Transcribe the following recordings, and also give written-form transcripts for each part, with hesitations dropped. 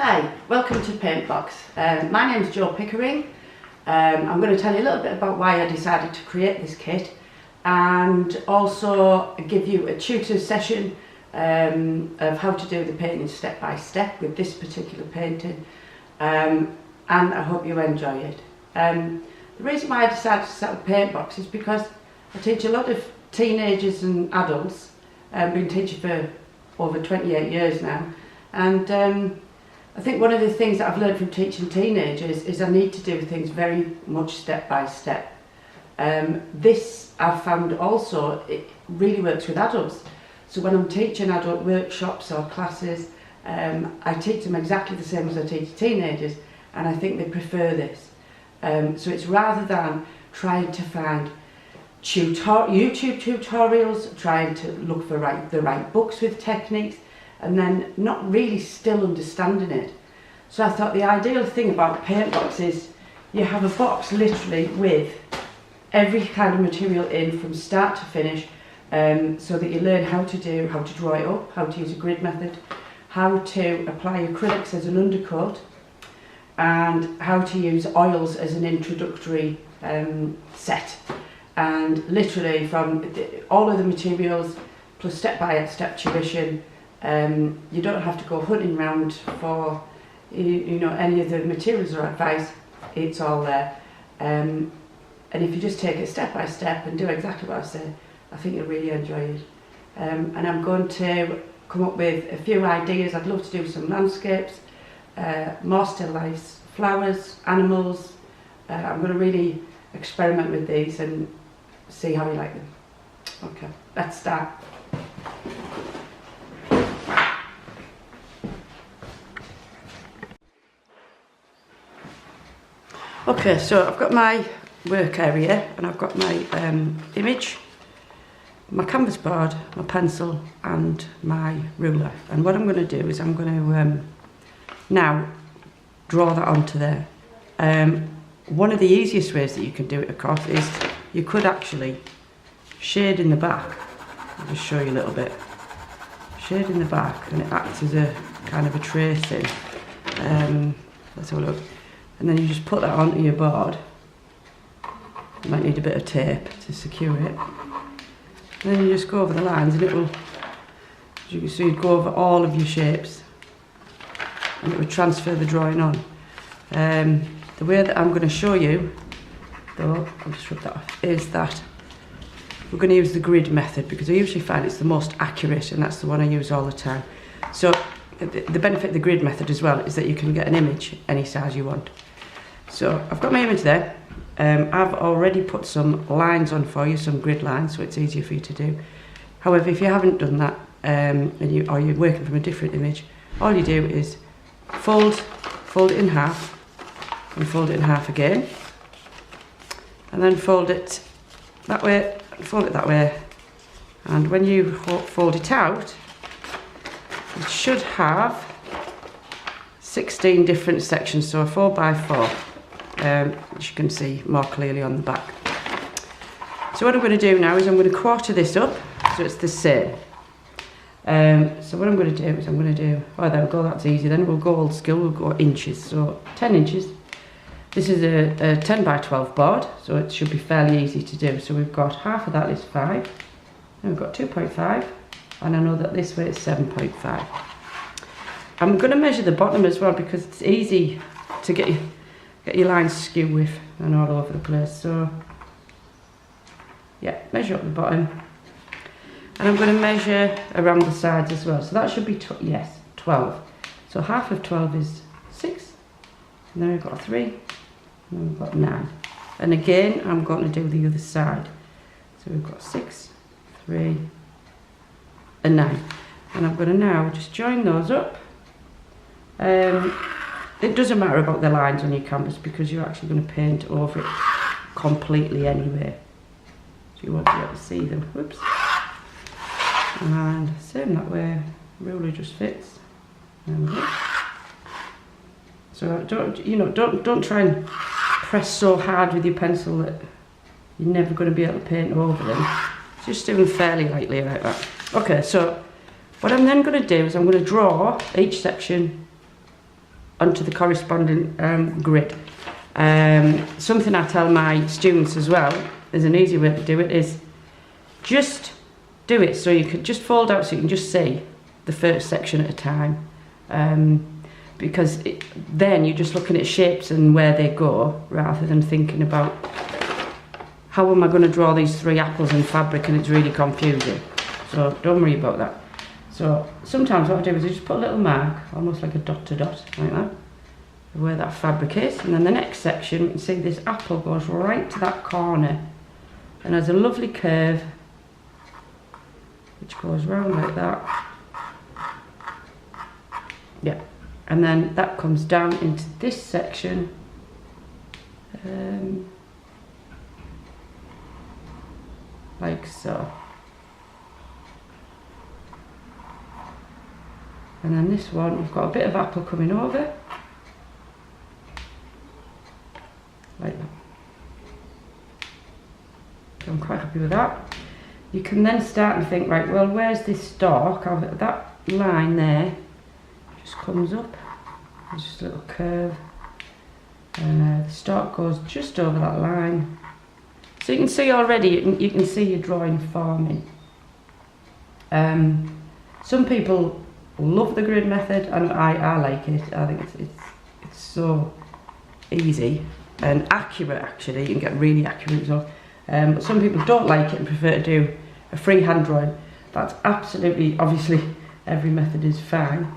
Hi, welcome to Paintbox. My name is Jo Pickering. I'm going to tell you a little bit about why I decided to create this kit and also give you a tutor session of how to do the painting step by step with this particular painting, and I hope you enjoy it. The reason why I decided to set up Paintbox is because I teach a lot of teenagers and adults. I've been teaching for over 28 years now, and I think one of the things that I've learned from teaching teenagers is I need to do things very much step by step. This I've found also, it really works with adults. So when I'm teaching adult workshops or classes, I teach them exactly the same as I teach teenagers, and I think they prefer this. So it's rather than trying to find YouTube tutorials, trying to look for the right books with techniques, and then not really still understanding it. So I thought the ideal thing about Paintbox is you have a box literally with every kind of material in from start to finish, so that you learn how to draw it up, how to use a grid method, how to apply acrylics as an undercoat, and how to use oils as an introductory set. And literally from all of the materials plus step-by-step tuition. You don't have to go hunting around for any of the materials or advice. It's all there, and if you just take it step by step and do exactly what I say, I think you'll really enjoy it. And I'm going to come up with a few ideas. I'd love to do some landscapes, more still lifes, flowers, animals. I'm going to really experiment with these and see how you like them. Okay, let's start. Okay, so I've got my work area and I've got my image, my canvas board, my pencil and my ruler. And what I'm going to do is I'm going to now draw that onto there. One of the easiest ways that you can do it, of course, is you could actually shade in the back. I'll just show you a little bit. Shade in the back, and it acts as a kind of a tracing. Let's have a look. And then you just put that onto your board. You might need a bit of tape to secure it. And then you just go over the lines, and it will, so you'd go over all of your shapes, and it would transfer the drawing on. The way that I'm going to show you, though, I'll just rub that off, is that we're going to use the grid method, because I usually find it's the most accurate, and that's the one I use all the time. So the benefit of the grid method as well is that you can get an image any size you want. So I've got my image there. I've already put some lines on for you, some grid lines, so it's easier for you to do. However, if you haven't done that, or you're working from a different image, all you do is fold it in half, and fold it in half again, and then fold it that way, and fold it that way, and when you fold it out, it should have 16 different sections, so a 4x4, which you can see more clearly on the back. So what I'm going to do now is I'm going to quarter this up so it's the same. So what I'm going to do is I'm going to do, oh there we go, that's easy then, we'll go old school, we'll go inches, so 10 inches. This is a 10x12 board, so it should be fairly easy to do. So we've got half of that is 5, and we've got 2.5, and I know that this way it's 7.5. I'm going to measure the bottom as well, because it's easy to get your lines skew with and all over the place. So yeah, measure up the bottom, and I'm going to measure around the sides as well. So that should be 12. So half of 12 is 6, and then we've got 3, and then we've got 9. And again, I'm going to do the other side. So we've got 6, 3, and 9. And I'm going to now just join those up. It doesn't matter about the lines on your canvas, because you're actually going to paint over it completely anyway, so you won't be able to see them. Whoops. And same that way, ruler just fits. There we go. So don't try and press so hard with your pencil that you're never going to be able to paint over them. Just do them fairly lightly like that. Okay, so what I'm then going to do is I'm going to draw each section onto the corresponding grid. Something I tell my students as well, there's an easy way to do it, is just do it so you can just fold out so you can just see the first section at a time. Because then you're just looking at shapes and where they go rather than thinking about how am I going to draw these 3 apples in fabric, and it's really confusing. So don't worry about that. So sometimes what I do is I just put a little mark, almost like a dot to dot, like that, where that fabric is, and then the next section, you can see this apple goes right to that corner and has a lovely curve which goes round like that. Yeah. And then that comes down into this section, like so. And then this one, we've got a bit of apple coming over, like that. So I'm quite happy with that. You can then start and think, right, well, where's this stalk? That line there just comes up. There's just a little curve, and the stalk goes just over that line. So you can see already, you can see your drawing forming. Some people love the grid method, and I like it. I think it's so easy and accurate. Actually, you can get really accurate results. But some people don't like it and prefer to do a freehand drawing. That's absolutely, obviously, every method is fine.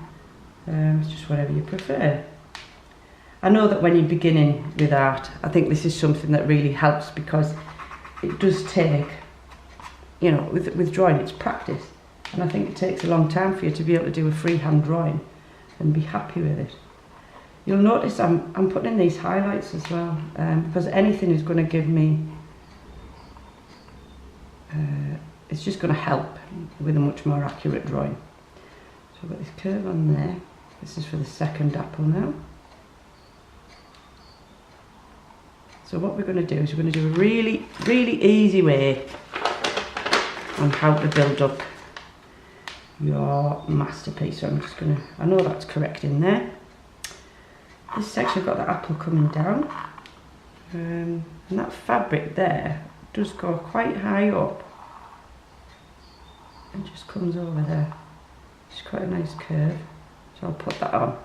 It's just whatever you prefer. I know that when you're beginning with art, I think this is something that really helps, because it does take, you know, with drawing, it's practice. And I think it takes a long time for you to be able to do a freehand drawing and be happy with it. You'll notice I'm putting in these highlights as well, because anything is going to give me, it's just going to help with a much more accurate drawing. So I've got this curve on there. This is for the second apple now. So what we're going to do is we're going to do a really, really easy way on how to build up your masterpiece. So I'm just going to, I know that's correct in there. This section, I've got the apple coming down. And that fabric there does go quite high up and just comes over there. It's quite a nice curve. So I'll put that on.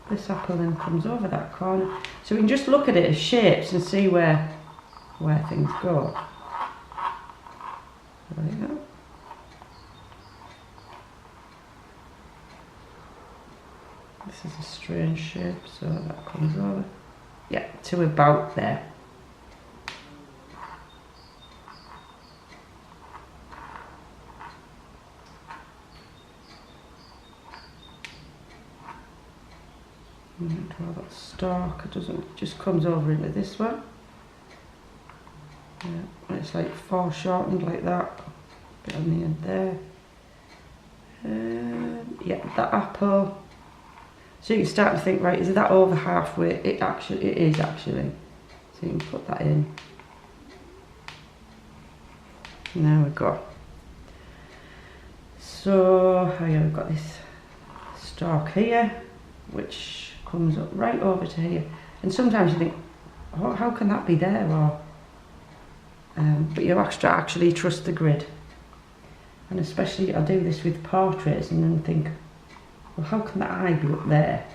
This apple then comes over that corner. So we can just look at it as shapes and see where things go. There we go. This is a strange shape, so that comes over. Yeah, to about there. Draw that stalk, it just comes over into this one. Yeah, and it's like foreshortened like that. Bit on the end there. Yeah, that apple. So you can start to think, right, is that over halfway? It is actually. So you can put that in. And there we go. So yeah, we've got this stalk here, which comes up right over to here, and sometimes you think, oh, how can that be there? Or but you actually trust the grid, and especially I do this with portraits and then think, well, how can that eye be up there?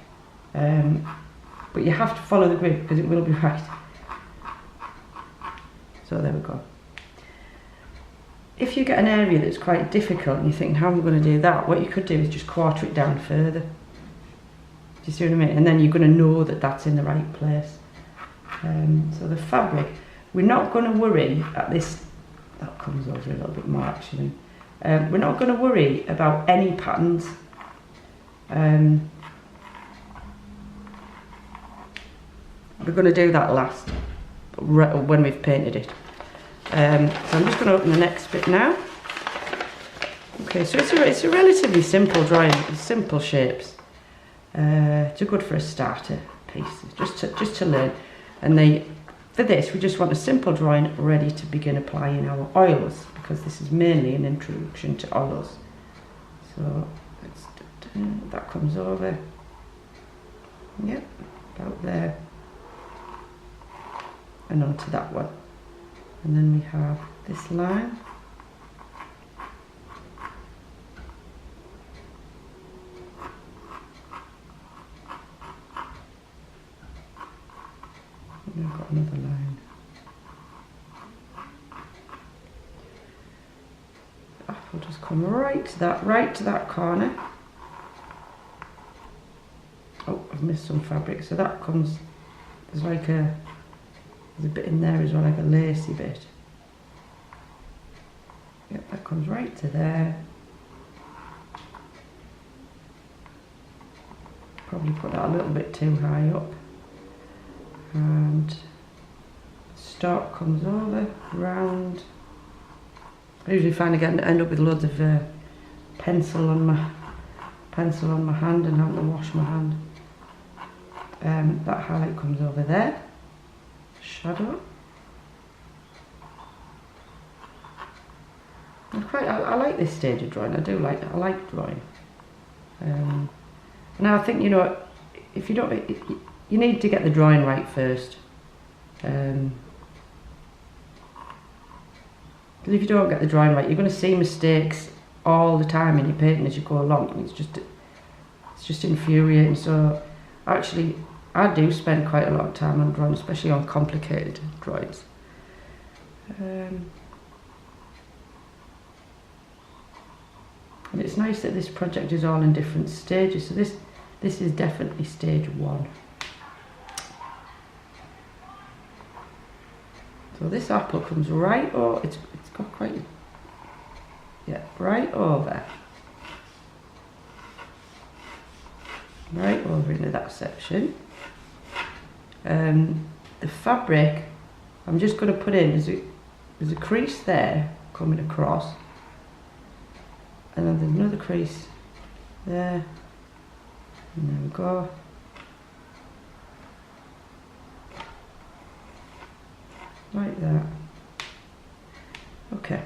But you have to follow the grid because it will be right. So there we go. If you get an area that's quite difficult and you think, how am I going to do that? What you could do is just quarter it down further. Do you see what I mean? And then you're going to know that that's in the right place. So the fabric, we're not going to worry at this, that comes over a little bit more actually. We're not going to worry about any patterns. We're going to do that last, when we've painted it. So I'm just going to open the next bit now. Okay, so it's a relatively simple drawing, simple shapes. It's good for a starter piece, just to learn. And for this, we just want a simple drawing ready to begin applying our oils, because this is mainly an introduction to oils. So that comes over. Yep, about there. And onto that one. And then we have this line. And I've got another line. I'll just come right to that corner. Oh, I've missed some fabric, so that comes, there's a bit in there as well, like a lacy bit. Yep, that comes right to there. Probably put that a little bit too high up. And stalk comes over, round. I usually find I end up with loads of pencil on my hand and having to wash my hand. That highlight comes over there. Shadow. I like this stage of drawing. I like drawing. And I think, you know, if you don't, you need to get the drawing right first. Because if you don't get the drawing right, you're going to see mistakes all the time in your painting as you go along. And it's just infuriating. So actually, I do spend quite a lot of time on drawing, especially on complicated drawings. And it's nice that this project is all in different stages. So this is definitely stage 1. So this apple comes right over, it's got quite, yeah, right over. Right over into that section. The fabric, I'm just going to put in, there's a crease there coming across. And then there's another crease there. And there we go. Like that. Okay.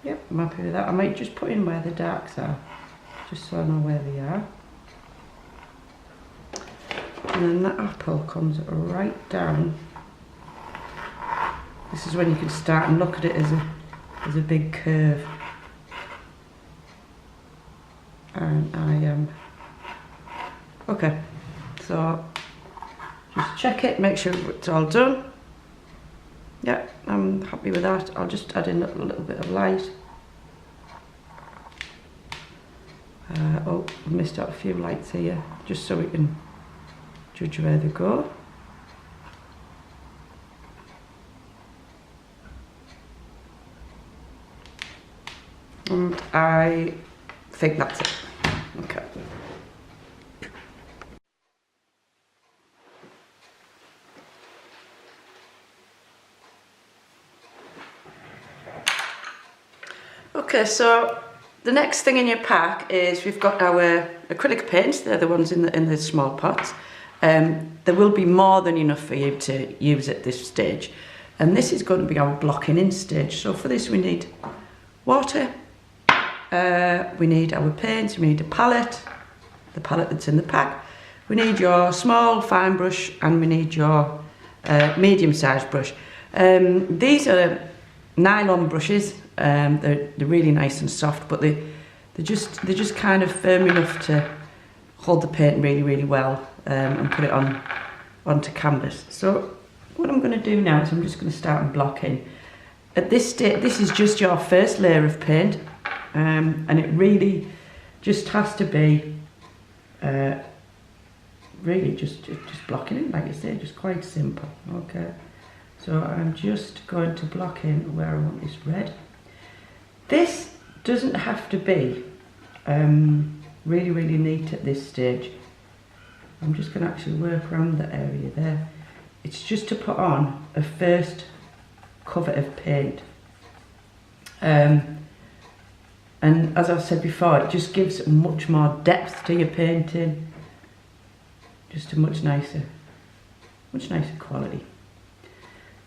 Yep, I'm happy with that. I might just put in where the darks are, just so I know where they are. And then that apple comes right down. This is when you can start and look at it as a big curve. And I am okay. So just check it, make sure it's all done. Yeah, I'm happy with that. I'll just add in a little bit of light. Oh, I missed out a few lights here, just so we can judge where they go. And I think that's it. Okay. Okay, so the next thing in your pack is we've got our acrylic paints. They're the ones in the small pots. There will be more than enough for you to use at this stage. And this is going to be our blocking in stage. So for this we need water, we need our paints, we need a palette, the palette that's in the pack. We need your small fine brush and we need your medium-sized brush. These are nylon brushes. They're really nice and soft, but they're just kind of firm enough to hold the paint really well and put it onto canvas. So what I'm going to do now is I'm just going to start blocking. At this stage, this is just your first layer of paint, and it really just has to be really just blocking it, like I say, just quite simple. Okay, so I'm just going to block in where I want this red. This doesn't have to be really neat at this stage. I'm just going to actually work around the area there. It's just to put on a first cover of paint. And as I've said before, it just gives much more depth to your painting. Just a much nicer quality.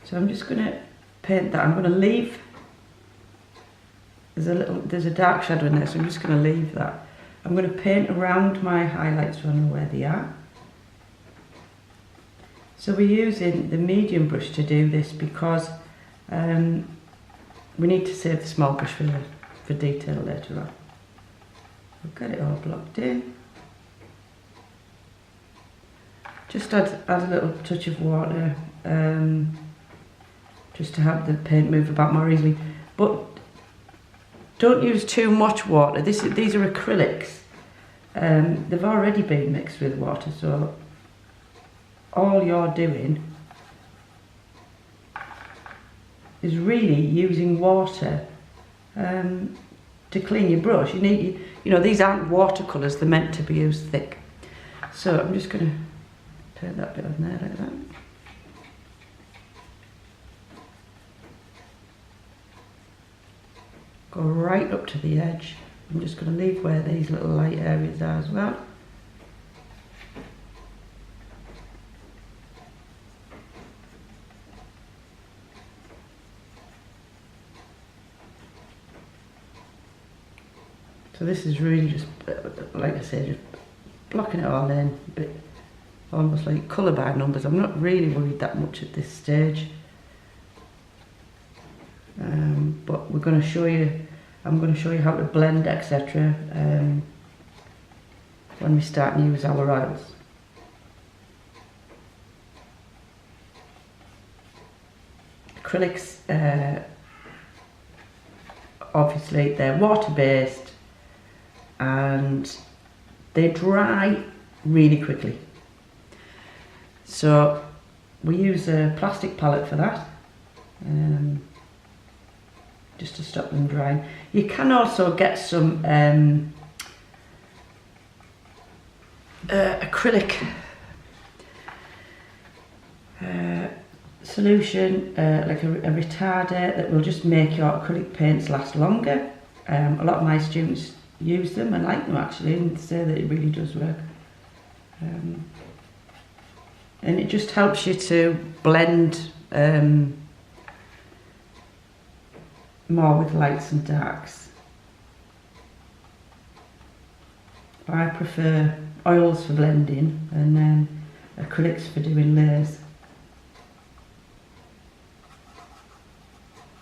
So I'm just going to paint that. I'm going to leave, there's a dark shadow in there, so I'm just going to leave that. I'm going to paint around my highlights so I know where they are. So we're using the medium brush to do this because we need to save the small brush for detail later on. We've got it all blocked in. Just add a little touch of water just to help the paint move about more easily. But don't use too much water. These are acrylics. They've already been mixed with water, so all you're doing is really using water to clean your brush. You know, these aren't watercolours, they're meant to be used thick. So I'm just going to paint that bit on there like that. Go right up to the edge. I'm just going to leave where these little light areas are as well. So this is really just, like I said, just blocking it all in, a bit almost like colour by numbers. I'm not really worried that much at this stage. But we're going to show you, I'm going to show you how to blend, etc. When we start to use our oils. Acrylics, obviously they're water based and they dry really quickly. So we use a plastic palette for that. Just to stop them drying. You can also get some acrylic solution, like a retarder that will just make your acrylic paints last longer. A lot of my students use them and like them actually, and say that it really does work. And it just helps you to blend more with lights and darks. I prefer oils for blending and acrylics for doing layers.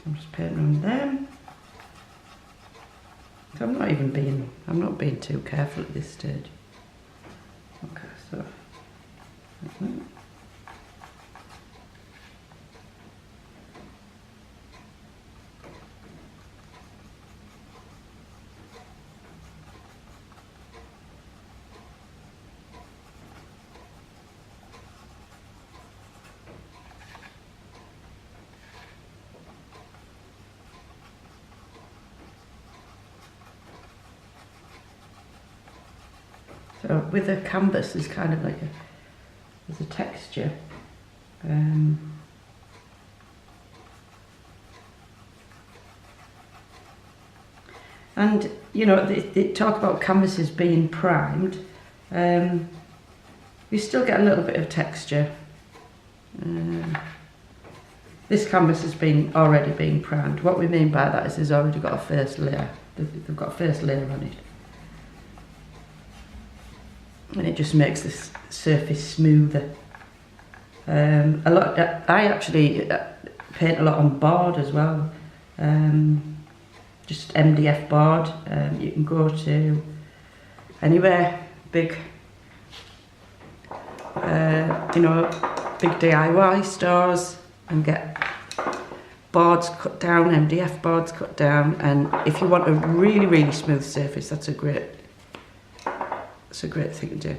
I'm just painting on them. So I'm not being too careful at this stage. Okay, so like that. So with a canvas, there's kind of like there's a texture. And you know, they talk about canvases being primed. You still get a little bit of texture. This canvas has already been primed. What we mean by that is there's already got a first layer. They've got a first layer on it. And it just makes this surface smoother. I actually paint a lot on board as well. Just MDF board. You can go to anywhere, big, you know, big DIY stores and get boards cut down, MDF boards cut down. And if you want a really, really smooth surface, that's a great thing to do.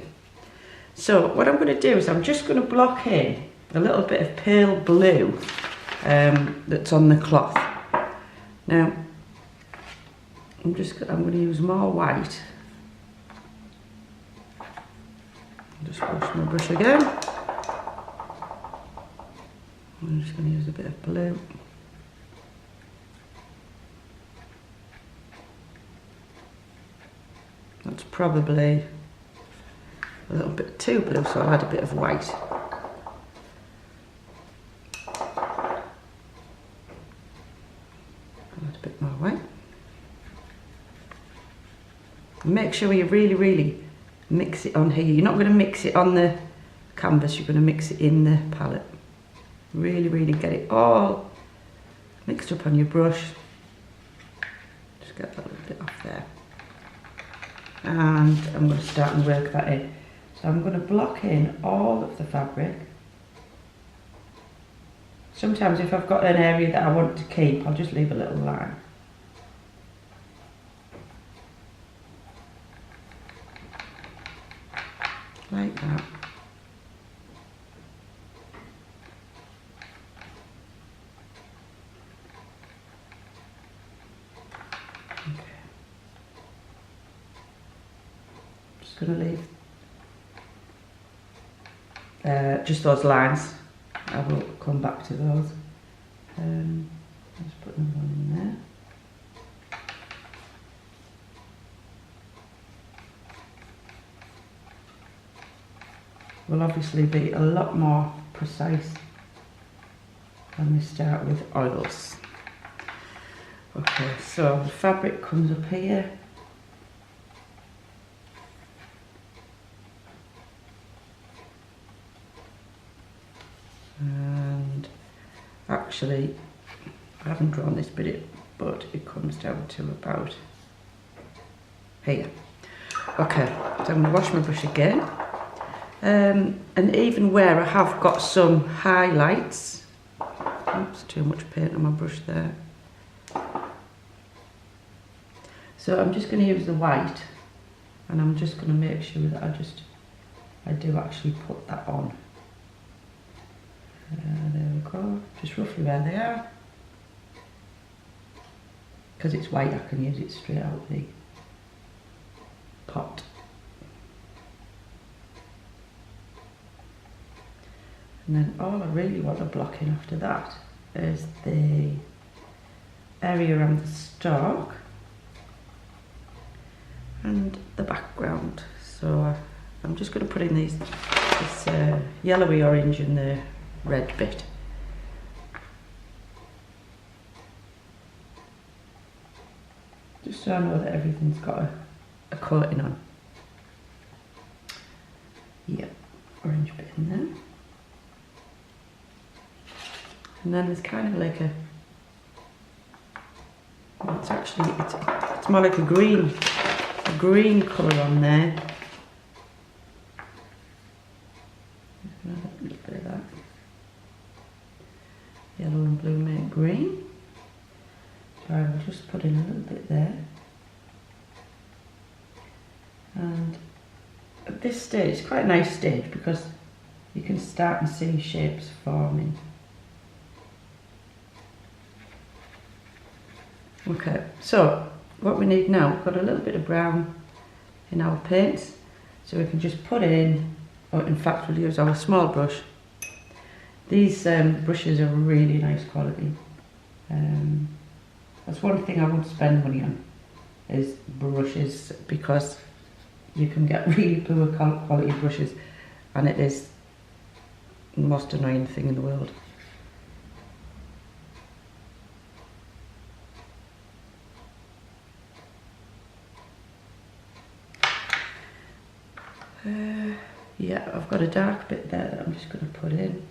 So what I'm going to do is I'm just going to block in a little bit of pale blue that's on the cloth. Now I'm going to use more white. Just wash my brush again. I'm just going to use a bit of blue. That's probably a little bit too blue, so I'll add a bit of white. I'll add a bit more white. Make sure you really mix it on here. You're not going to mix it on the canvas, you're going to mix it in the palette. Really get it all mixed up on your brush. Just get that little bit off there. And I'm going to start and work that in. So I'm going to block in all of the fabric. Sometimes if I've got an area that I want to keep, I'll just leave a little line. Like that. Okay. Just going to leave just those lines. I will come back to those. Let's put another one in there. Will obviously be a lot more precise when we start with oils. Okay, so the fabric comes up here. And actually, I haven't drawn this bit, but it comes down to about here. Okay, so I'm going to wash my brush again. And even where I have got some highlights, oops, too much paint on my brush there. So I'm just going to use the white, and I'm just going to make sure that I do actually put that on. There we go, just roughly where they are. Because it's white, I can use it straight out the pot. And then all I really want to block in after that is the area around the stalk and the background. So I'm just going to put in this yellowy orange and the red bit. Just so I know that everything's got a coating on. Yeah, orange bit in there. And then there's kind of like well, it's more like a green colour on there. A little bit of that. Yellow and blue make green. So I will just put in a little bit there. And at this stage, it's quite a nice stage because you can start and see shapes forming. Okay, so what we need now, we've got a little bit of brown in our paints, so we can just put it in, or in fact we'll use our small brush. These brushes are really nice quality. That's one thing I won't spend money on, is brushes, because you can get really poor quality brushes and it is the most annoying thing in the world. Yeah, I've got a dark bit there that I'm just going to put in.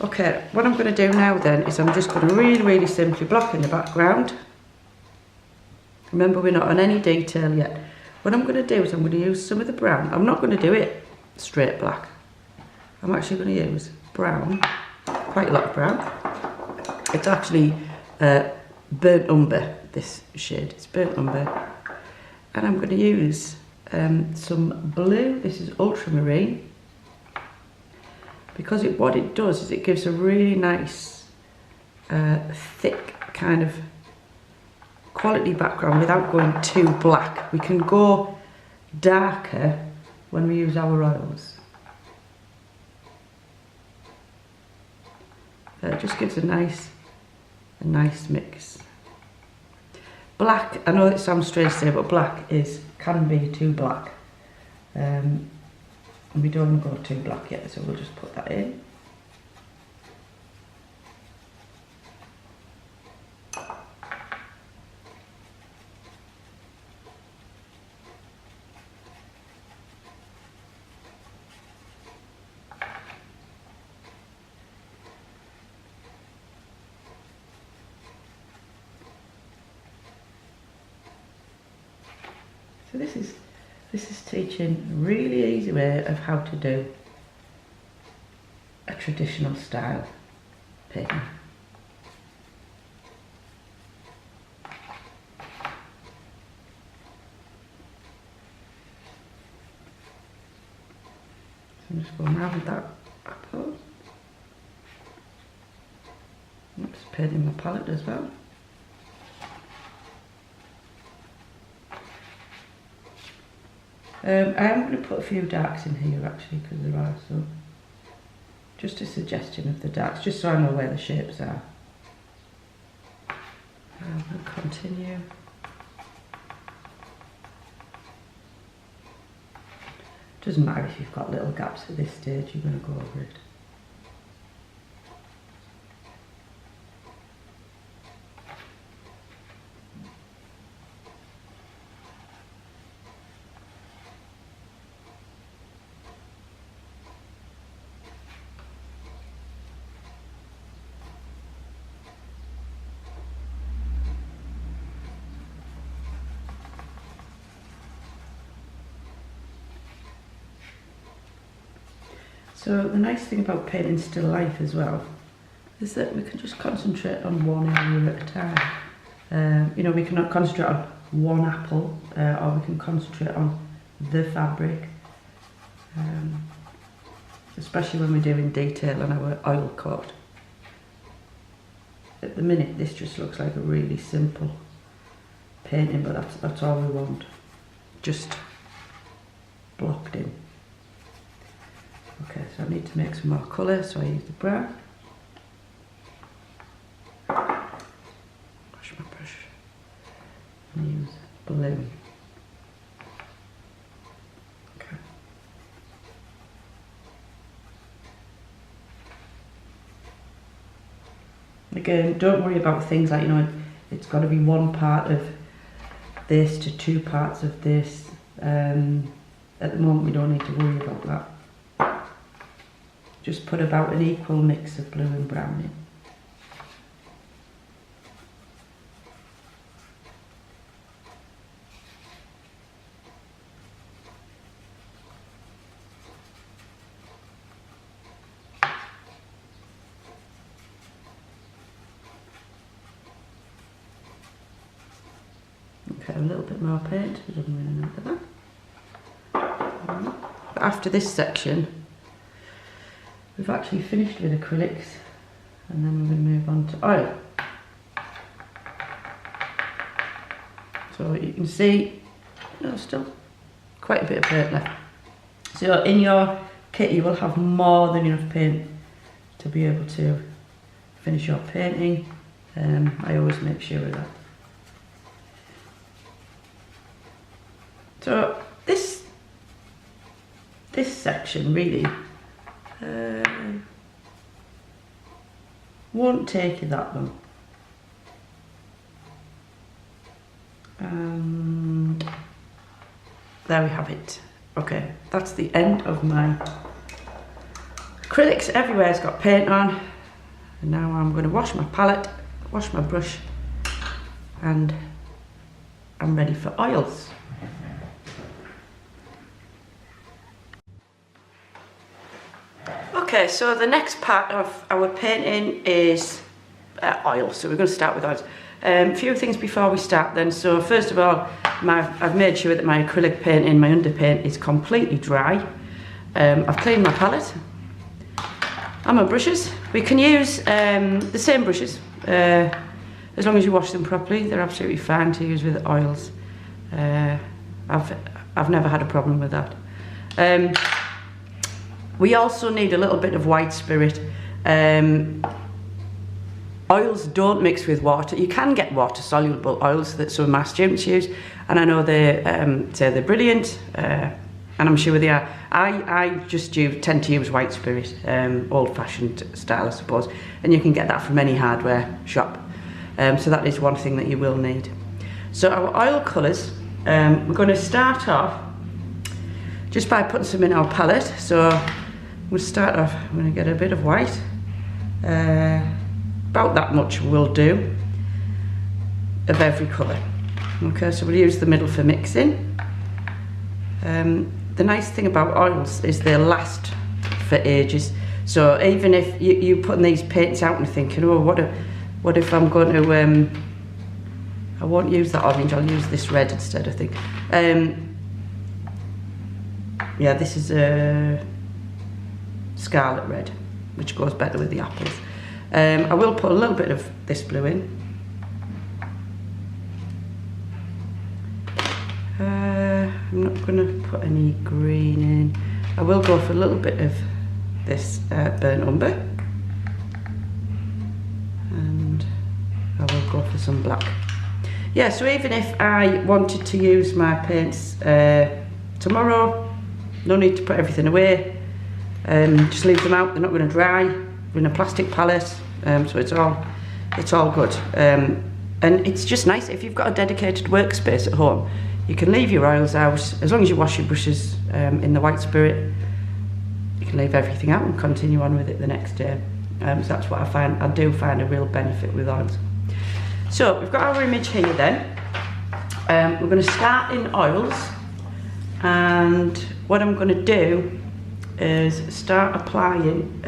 Okay, what I'm going to do now then is I'm just going to really simply block in the background. Remember, we're not on any detail yet. What I'm going to do is I'm going to use some of the brown. I'm not going to do it straight black. I'm actually going to use brown, quite a lot of brown. It's actually burnt umber, this shade. It's burnt umber. And I'm going to use some blue. This is ultramarine, because what it does is it gives a really nice thick kind of quality background without going too black. We can go darker when we use our oils. It just gives a nice mix. Black, I know it sounds strange to say, but black can be too black. And we don't go too black yet, so we'll just put that in. So this is teaching a really easy way of how to do a traditional style painting. So I'm just going around with that apple. Oops, painting my palette as well. I am going to put a few darks in here actually, because there are some. Just a suggestion of the darks, just so I know where the shapes are. We'll continue. Doesn't matter if you've got little gaps at this stage, you're going to go over it. So the nice thing about painting still life as well is that we can just concentrate on one area at a time. You know, we can concentrate on one apple, or we can concentrate on the fabric, especially when we're doing detail on our oil coat. At the minute this just looks like a really simple painting, but that's all we want, just blocked in. Okay, so I need to make some more colour, so I use the brown. Wash my brush and use blue. Okay. Again, don't worry about things like, you know, it's got to be one part of this to two parts of this. At the moment we don't need to worry about that. Just put about an equal mix of blue and brown in. Okay, a little bit more paint, we don't really know that. But after this section, we've actually finished with acrylics, and then we're going to move on to oil. So you can see, there's still quite a bit of paint left. So in your kit you will have more than enough paint to be able to finish your painting. I always make sure of that. So this section really won't take you that long. And there we have it. Okay, that's the end of my acrylics. Everywhere's got paint on. And now I'm going to wash my palette, wash my brush, and I'm ready for oils. Okay, so the next part of our painting is oil. So we're going to start with oils. A few things before we start then. So first of all, I've made sure that my acrylic painting, my underpaint, is completely dry. I've cleaned my palette and my brushes. We can use the same brushes. As long as you wash them properly, they're absolutely fine to use with oils. I've never had a problem with that. We also need a little bit of white spirit. Oils don't mix with water. You can get water soluble oils that some of my students use, and I know they say they're brilliant, and I'm sure they are. I just tend to use white spirit, old-fashioned style I suppose, and you can get that from any hardware shop. So that is one thing that you will need. So our oil colours, we're going to start off just by putting some in our palette. So we'll start off, I'm going to get a bit of white, about that much will do, of every colour. Okay, so we'll use the middle for mixing. The nice thing about oils is they last for ages. So even if you're putting these paints out and thinking, oh, what if I'm going to, I won't use that orange, I'll use this red instead, I think. Yeah, this is a scarlet red, which goes better with the apples. I will put a little bit of this blue in. I'm not going to put any green in. I will go for a little bit of this burnt umber, and I will go for some black. Yeah, so even if I wanted to use my paints tomorrow, no need to put everything away. Just leave them out. They're not going to dry. We're in a plastic palette, so it's all good. And it's just nice if you've got a dedicated workspace at home. You can leave your oils out as long as you wash your brushes in the white spirit. You can leave everything out and continue on with it the next day. So that's what I find. I do find a real benefit with oils. So we've got our image here then. We're going to start in oils, and what I'm going to do is start applying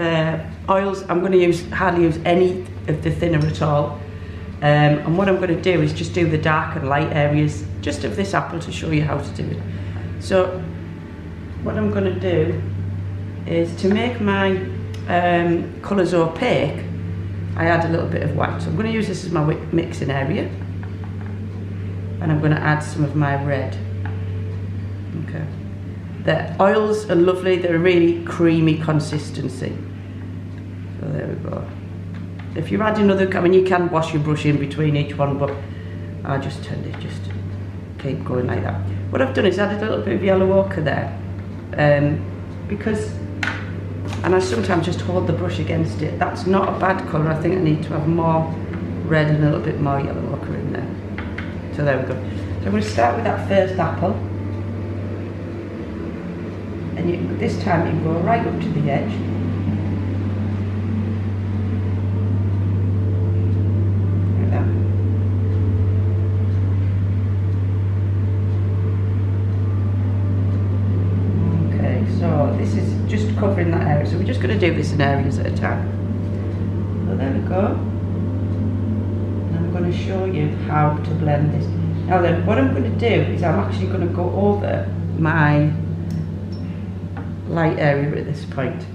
oils. I'm going to hardly use any of the thinner at all. And what I'm going to do is just do the dark and light areas just of this apple to show you how to do it. So what I'm going to do is, to make my colours opaque, I add a little bit of white. So I'm going to use this as my mixing area, and I'm going to add some of my red. Okay. The oils are lovely, they're a really creamy consistency. So there we go. If you're adding other, I mean, you can wash your brush in between each one, but I just tend to just keep going like that. What I've done is added a little bit of yellow ochre there, because, and I sometimes just hold the brush against it. That's not a bad colour. I think I need to have more red and a little bit more yellow ochre in there. So there we go. So I'm going to start with that first apple, and this time you can go right up to the edge. This is just covering that area, so we're just going to do this in areas at a time. So there we go. And I'm going to show you how to blend this. Now then, what I'm going to do is I'm actually going to go over my light area at this point.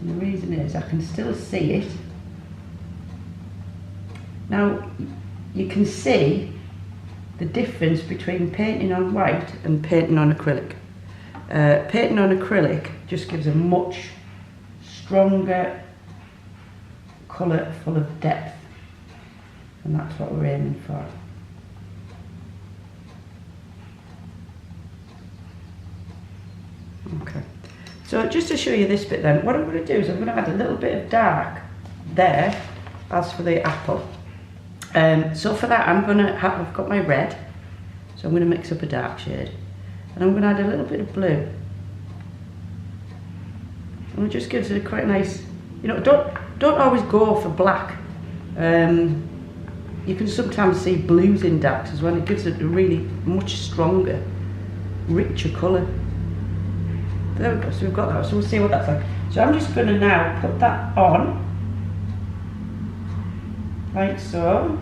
And the reason is I can still see it. Now, you can see the difference between painting on white and painting on acrylic. Painting on acrylic just gives a much stronger colour full of depth, and that's what we're aiming for. Okay, so just to show you this bit then, what I'm going to do is I'm going to add a little bit of dark there as for the apple. So for that I've got my red, so I'm going to mix up a dark shade, and I'm going to add a little bit of blue, and it just gives it a quite nice, you know, don't always go for black. You can sometimes see blues in darks as well. It gives it a really much stronger, richer colour. There we go, so we've got that, so we'll see what that's like. So I'm just going to now put that on, like so.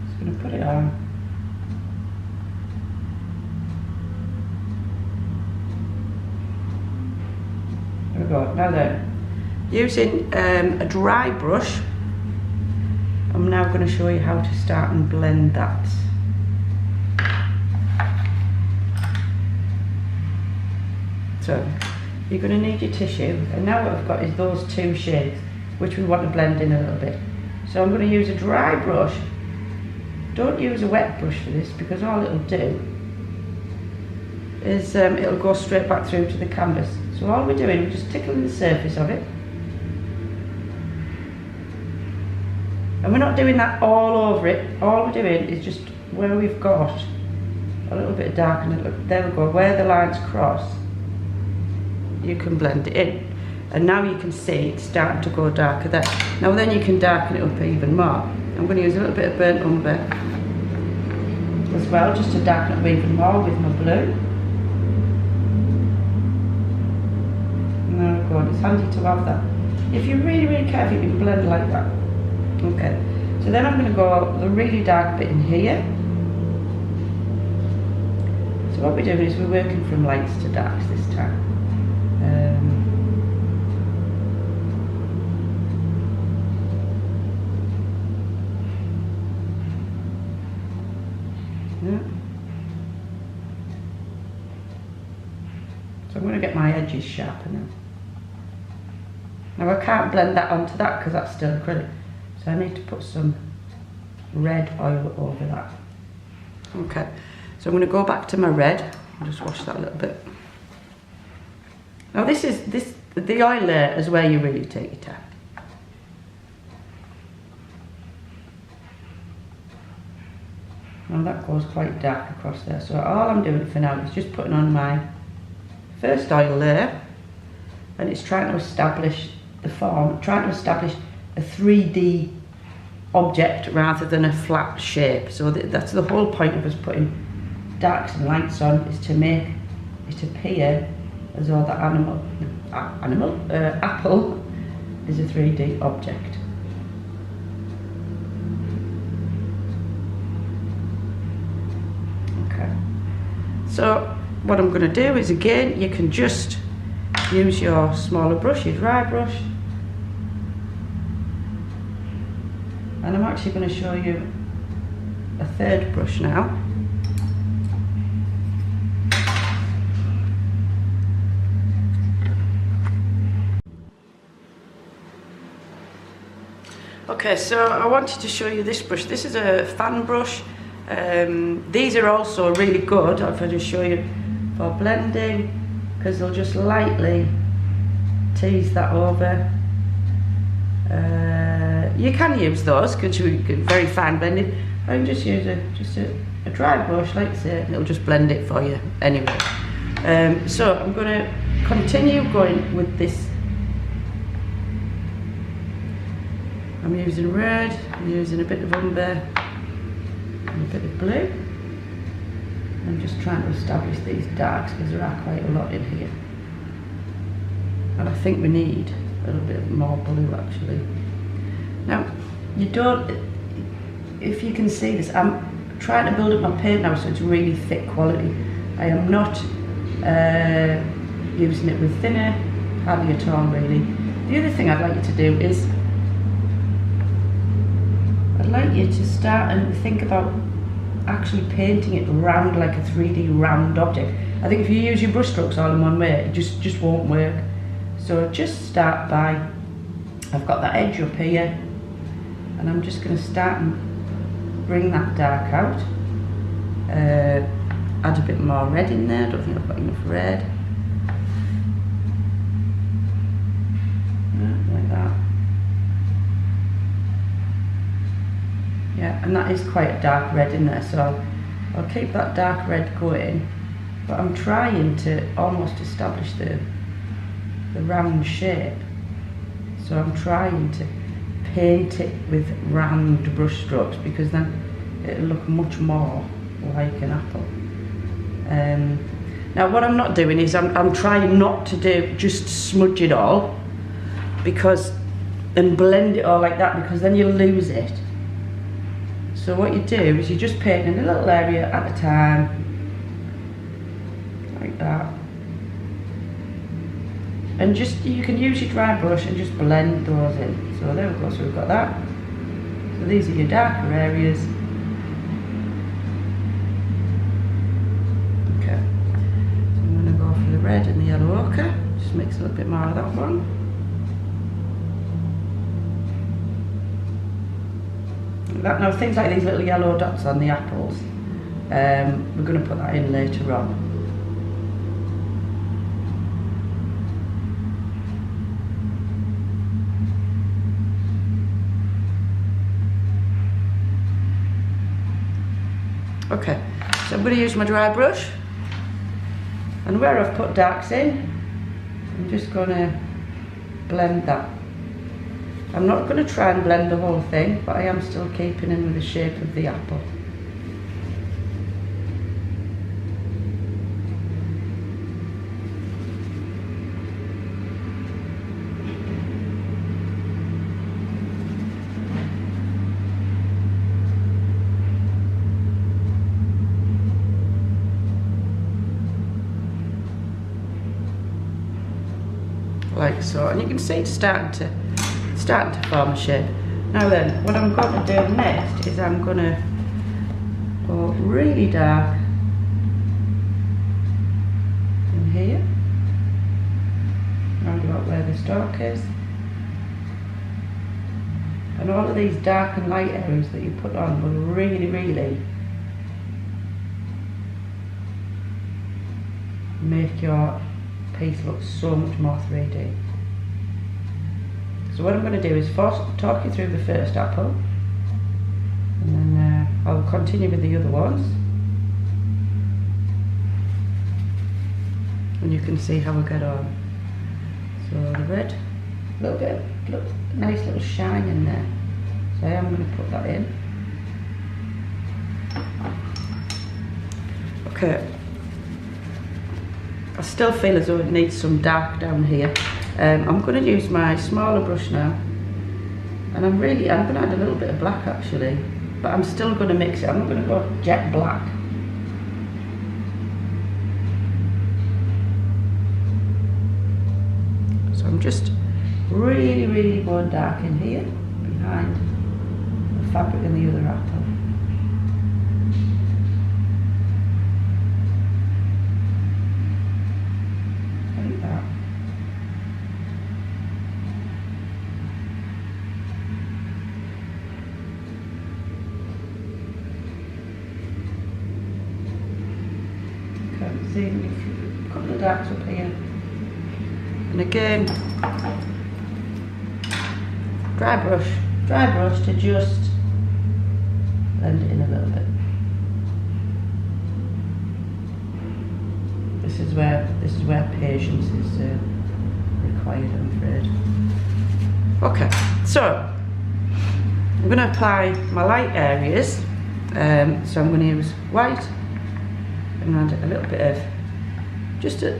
Just going to put it on. There we go. Now then, using a dry brush, I'm now going to show you how to start and blend that. So you're going to need your tissue, and now what I've got is those two shades which we want to blend in a little bit. So I'm going to use a dry brush. Don't use a wet brush for this, because all it'll do is it'll go straight back through to the canvas. So all we're doing, we're just tickling the surface of it, and we're not doing that all over it. All we're doing is just where we've got a little bit of dark, and there we go, where the lines cross, you can blend it in. And now you can see it's starting to go darker there. Now then you can darken it up even more. I'm going to use a little bit of burnt umber. as well, just to darken it even more with my blue. And there we go, it's handy to have that. If you're really, really careful, you can blend like that. Okay, so then I'm going to go the really dark bit in here. So what we're doing is we're working from lights to darks this time. Yeah. So I'm going to get my edges sharper now. Now I can't blend that onto that because that's still acrylic. So I need to put some red oil over that. Okay, so I'm going to go back to my red and just wash that a little bit. Now the oil layer is where you really take your time. Now that goes quite dark across there, so all I'm doing for now is just putting on my first oil layer, and it's trying to establish the form, trying to establish a 3D object rather than a flat shape. So that's the whole point of us putting darks and lights on, is to make it appear as though the apple is a 3D object. Okay, so what I'm going to do is, again, you can just use your smaller brush, your dry brush, and I'm actually going to show you a third brush now. Okay, so I wanted to show you this brush. This is a fan brush. These are also really good, if I just show you, for blending, because they'll just lightly tease that over. You can use those because you get very fine blending. I can just use a dry brush, like I say, and it'll just blend it for you anyway. So I'm going to continue going with this. I'm using red, I'm using a bit of umber and a bit of blue. I'm just trying to establish these darks because there are quite a lot in here. And I think we need a little bit more blue actually. Now, you don't, if you can see this, I'm trying to build up my paint now so it's really thick quality. I am not using it with thinner, hardly at all really. The other thing I'd like you to do is, I'd like you to start and think about actually painting it round, like a 3D round object. I think if you use your brush strokes all in one way, it just won't work. So just start by, I've got that edge up here, and I'm just going to start and bring that dark out. Add a bit more red in there, I don't think I've got enough red. Like that. Yeah, and that is quite a dark red in there, so I'll keep that dark red going, but I'm trying to almost establish the round shape. So I'm trying to paint it with round brush strokes because then it'll look much more like an apple. Now what I'm not doing is I'm trying not to do just smudge it all and blend it all like that, because then you lose it. So what you do is you just paint in a little area at a time, like that. And just, you can use your dry brush and just blend those in. So there we go, so we've got that. So these are your darker areas. Okay, so I'm going to go for the red and the yellow ochre, just mix a little bit more of that one. That, now things like these little yellow dots on the apples, we're going to put that in later on. Okay, so I'm going to use my dry brush, and where I've put darks in, I'm just going to blend that. I'm not going to try and blend the whole thing, but I am still keeping in with the shape of the apple. like so, and you can see it's starting to form a shape. Now then, what I'm going to do next is I'm going to go really dark in here, round about where the stalk is. And all of these dark and light areas that you put on will really, really make your piece look so much more 3D. So what I'm going to do is first talk you through the first apple, and then I'll continue with the other ones, and you can see how we get on. So the red, a little bit of nice little shine in there, so I am going to put that in. Okay, I still feel as though it needs some dark down here. I'm going to use my smaller brush now, and I'm going to add a little bit of black actually, but I'm still going to mix it. I'm not going to go jet black. So I'm just really, really going dark in here, behind the fabric in the other apple. Like that. Okay, see a couple of darks up here. And again, dry brush to just blend it in a little bit. This is where patience is required, I'm afraid. Okay, so I'm going to apply my light areas. So I'm going to use white and add a little bit of just a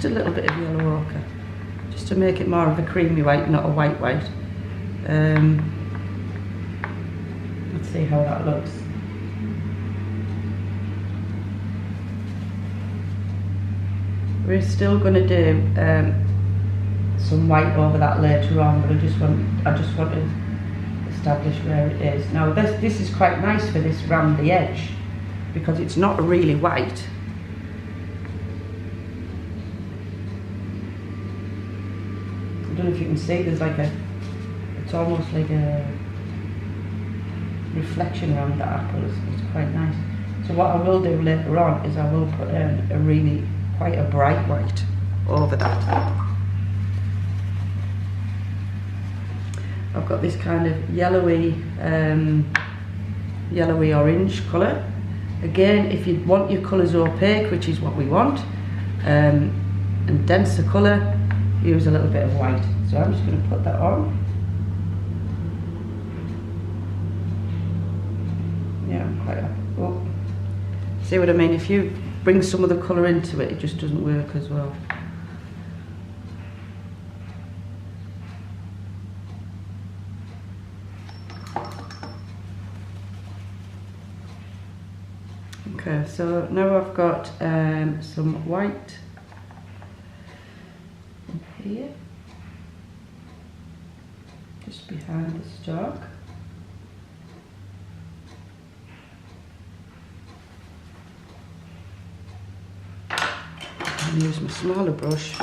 little bit of yellow ochre, just to make it more of a creamy white, not a white white. Let's see how that looks. We're still going to do some white over that later on, but I just want to establish where it is. Now this is quite nice for this round the edge, because it's not really white. I don't know if you can see, there's like it's almost like a reflection around the apple. It's quite nice. So what I will do later on is I will put quite a bright white over that. I've got this kind of yellowy orange colour. Again, if you want your colours opaque, which is what we want, and denser colour, use a little bit of white. So I'm just going to put that on. Yeah, see what I mean? If you bring some of the colour into it, it just doesn't work as well. Okay, so now I've got some white here, just behind the stalk. I'm going to use my smaller brush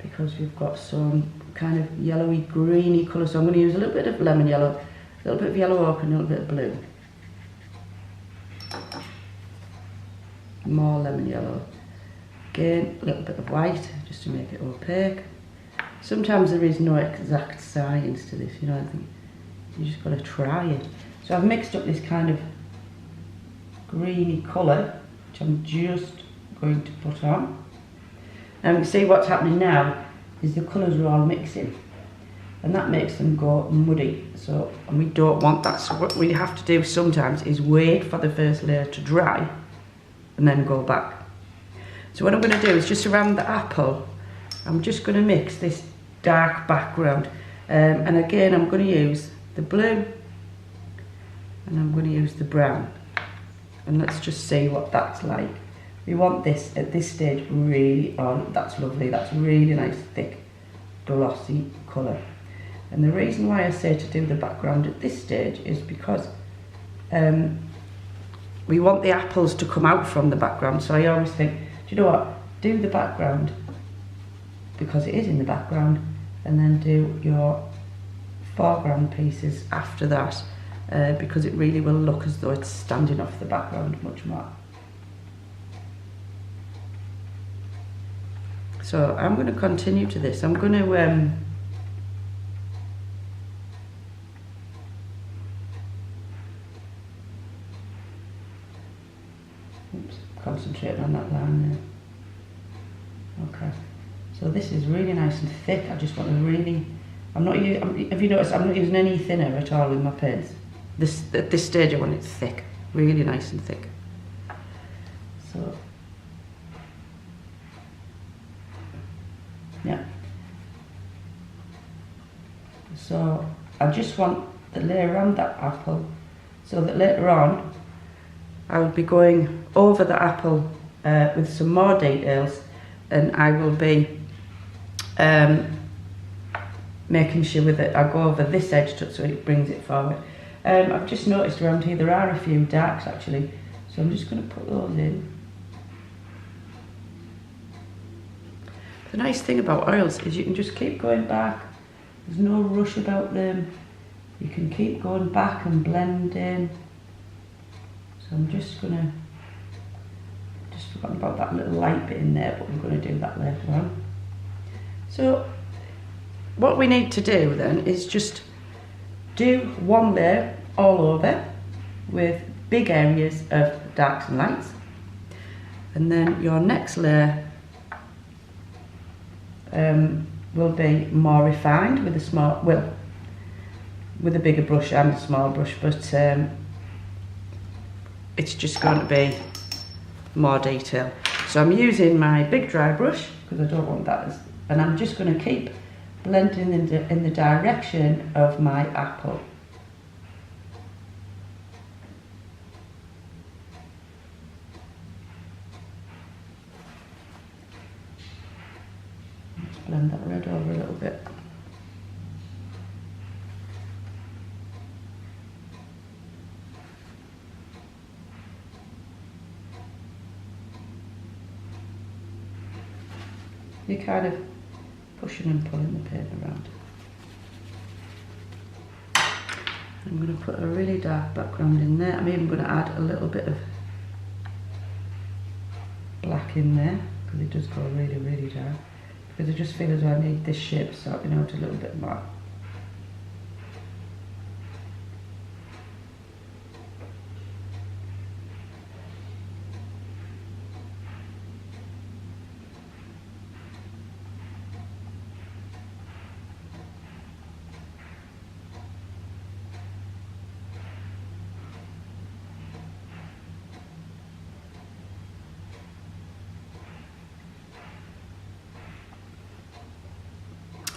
because we've got some kind of yellowy greeny colour, so I'm going to use a little bit of lemon yellow, a little bit of yellow ochre and a little bit of blue. More lemon yellow. Again, a little bit of white just to make it opaque. Sometimes there is no exact science to this, you know, I think you just got to try it. So I've mixed up this kind of greeny colour, which I'm just going to put on. And you can see what's happening now is the colours are all mixing, and that makes them go muddy. So, and we don't want that. So what we have to do sometimes is wait for the first layer to dry and then go back. So what I'm going to do is just around the apple, I'm just going to mix this dark background, and again I'm going to use the blue and I'm going to use the brown, and let's just see what that's like. We want this at this stage really on. That's lovely, that's really nice thick glossy colour. And the reason why I say to do the background at this stage is because we want the apples to come out from the background. So I always think, do you know what, do the background because it is in the background, and then do your foreground pieces after that, because it really will look as though it's standing off the background much more. So I'm going to continue to this. I'm going to concentrate on that line there. Okay, so this is really nice and thick. I just want to really, have you noticed I'm not using any thinner at all with my paints. At this stage I want it thick, really nice and thick. So yeah, so I just want to lay around that apple so that later on I will be going over the apple with some more details, and I will be making sure with it I go over this edge so it brings it forward. I've just noticed around here there are a few darks actually, so I'm just going to put those in. The nice thing about oils is you can just keep going back, there's no rush about them, you can keep going back and blend in. So I'm just forgotten about that little light bit in there, but I'm going to do that later on. So what we need to do then is just do one layer all over with big areas of darks and lights, and then your next layer will be more refined with with a bigger brush and a small brush, but it's just going to be more detail. So I'm using my big dry brush because I don't want that, and I'm just going to keep blending in the direction of my apple. Let's blend that red over a little bit. You're kind of pushing and pulling the paint around. I'm going to put a really dark background in there. I'm even going to add a little bit of black in there because it does go really, really dark. Because I just feel as though I need this shape sorting out a little bit more.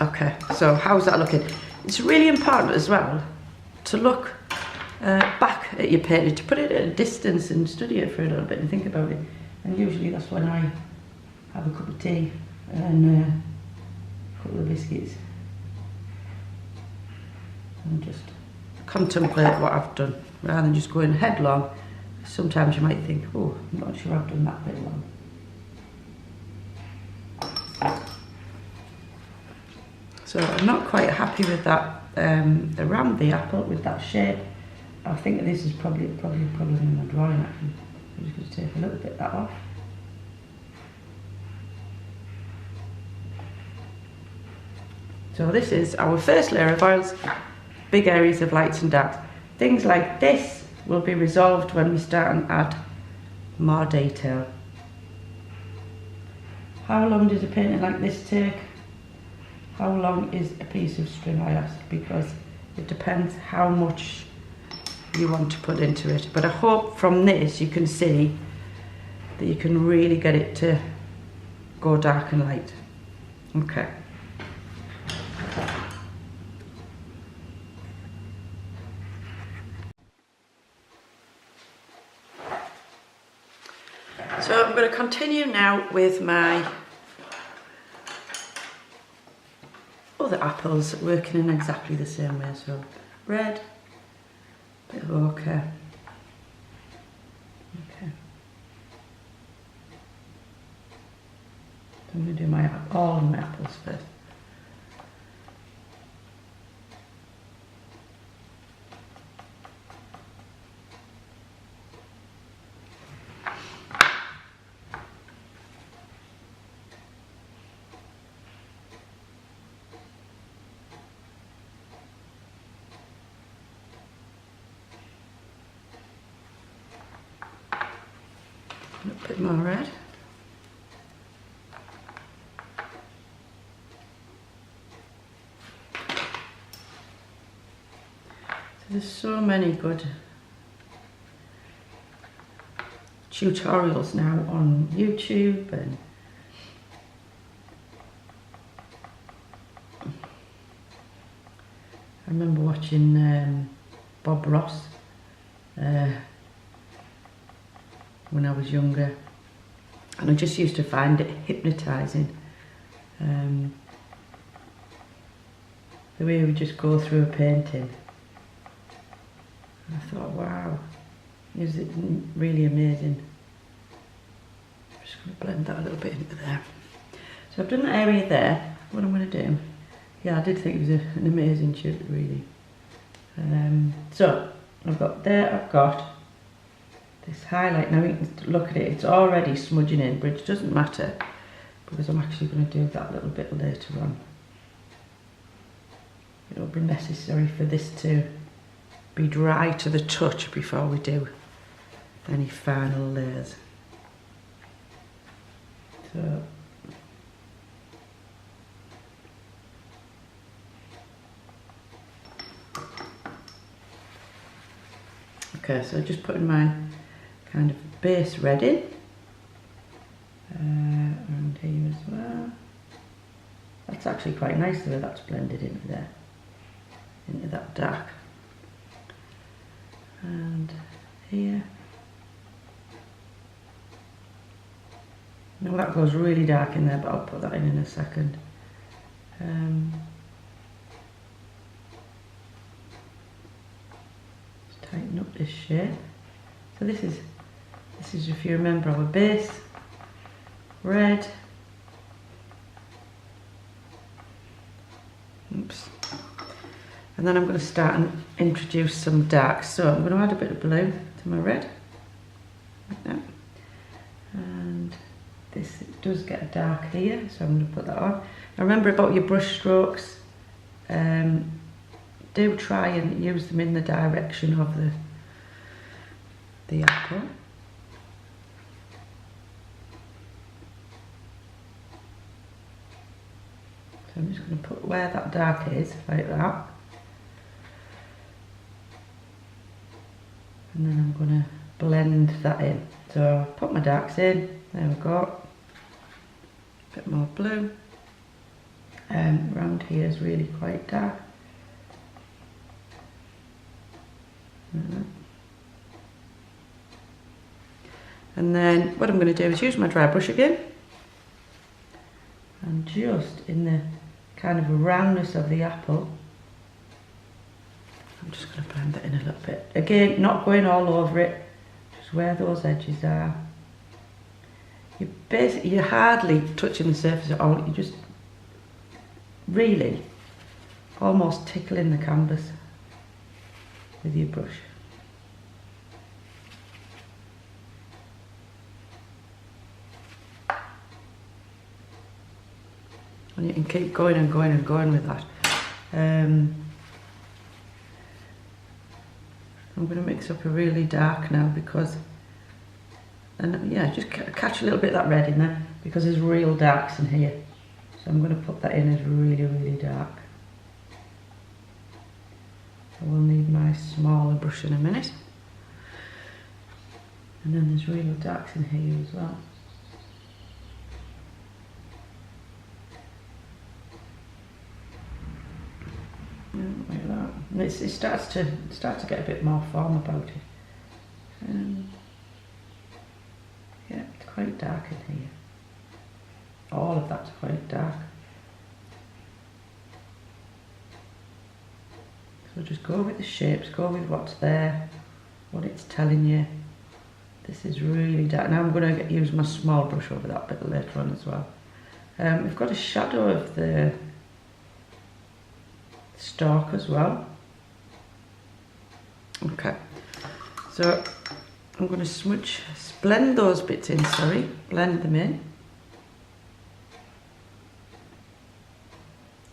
Okay, so how's that looking? It's really important as well to look back at your painting, to put it at a distance and study it for a little bit and think about it. And usually that's when I have a cup of tea and a couple of biscuits and just contemplate what I've done rather than just going headlong. Sometimes you might think, oh, I'm not sure I've done that bit wrong. So I'm not quite happy with that around the apple with that shape. I think this is probably a problem in my drawing actually. I'm just going to take a little bit of that off. So this is our first layer of oils, big areas of lights and darks. Things like this will be resolved when we start and add more detail. How long does a painting like this take? How long is a piece of string, I ask, because it depends how much you want to put into it. But I hope from this you can see that you can really get it to go dark and light. Okay. So I'm going to continue now with my other apples working in exactly the same way. So red, bit of ochre. Okay. I'm going to do all of my apples first. A bit more red. There's so many good tutorials now on YouTube, and I remember watching Bob Ross when I was younger, and I just used to find it hypnotising. The way he would just go through a painting. I thought, wow, is it really amazing? I'm just going to blend that a little bit into there. So I've done that area there. What I'm going to do, yeah, I did think it was an amazing shoot, really. So I've got this highlight. Now you can look at it, it's already smudging in, but it doesn't matter because I'm actually going to do that little bit later on. It'll be necessary for this to be dry to the touch before we do any final layers. So okay, so just putting my kind of base red in around here as well. That's actually quite nice the way that's blended into there, into that dark. And here. Now that goes really dark in there, but I'll put that in a second. Just tighten up this shape. So this is if you remember our base, red. Oops. And then I'm going to start and introduce some darks. So I'm going to add a bit of blue to my red, like that. And this does get dark here, so I'm going to put that on. Now remember about your brush strokes. Do try and use them in the direction of the apple. So I'm just going to put where that dark is, like that. And then I'm going to blend that in. So put my darks in, there we go. A bit more blue. Around here is really quite dark. And then what I'm going to do is use my dry brush again. And just in the kind of roundness of the apple, I'm just going to blend that in a little bit. Again, not going all over it, just where those edges are. You're hardly touching the surface at all, you're just really almost tickling the canvas with your brush. And you can keep going and going and going with that. I'm going to mix up a really dark now because, and yeah, just catch a little bit of that red in there because there's real darks in here. So I'm going to put that in as really, really dark. I will need my smaller brush in a minute. And then there's real darks in here as well. Like that. And it starts to get a bit more form about it. Yeah, it's quite dark in here. All of that's quite dark. So just go with the shapes, go with what's there, what it's telling you. This is really dark. Now I'm going to use my small brush over that bit later on as well. We've got a shadow of the stalk as well. Okay, so I'm going to blend those bits in, blend them in.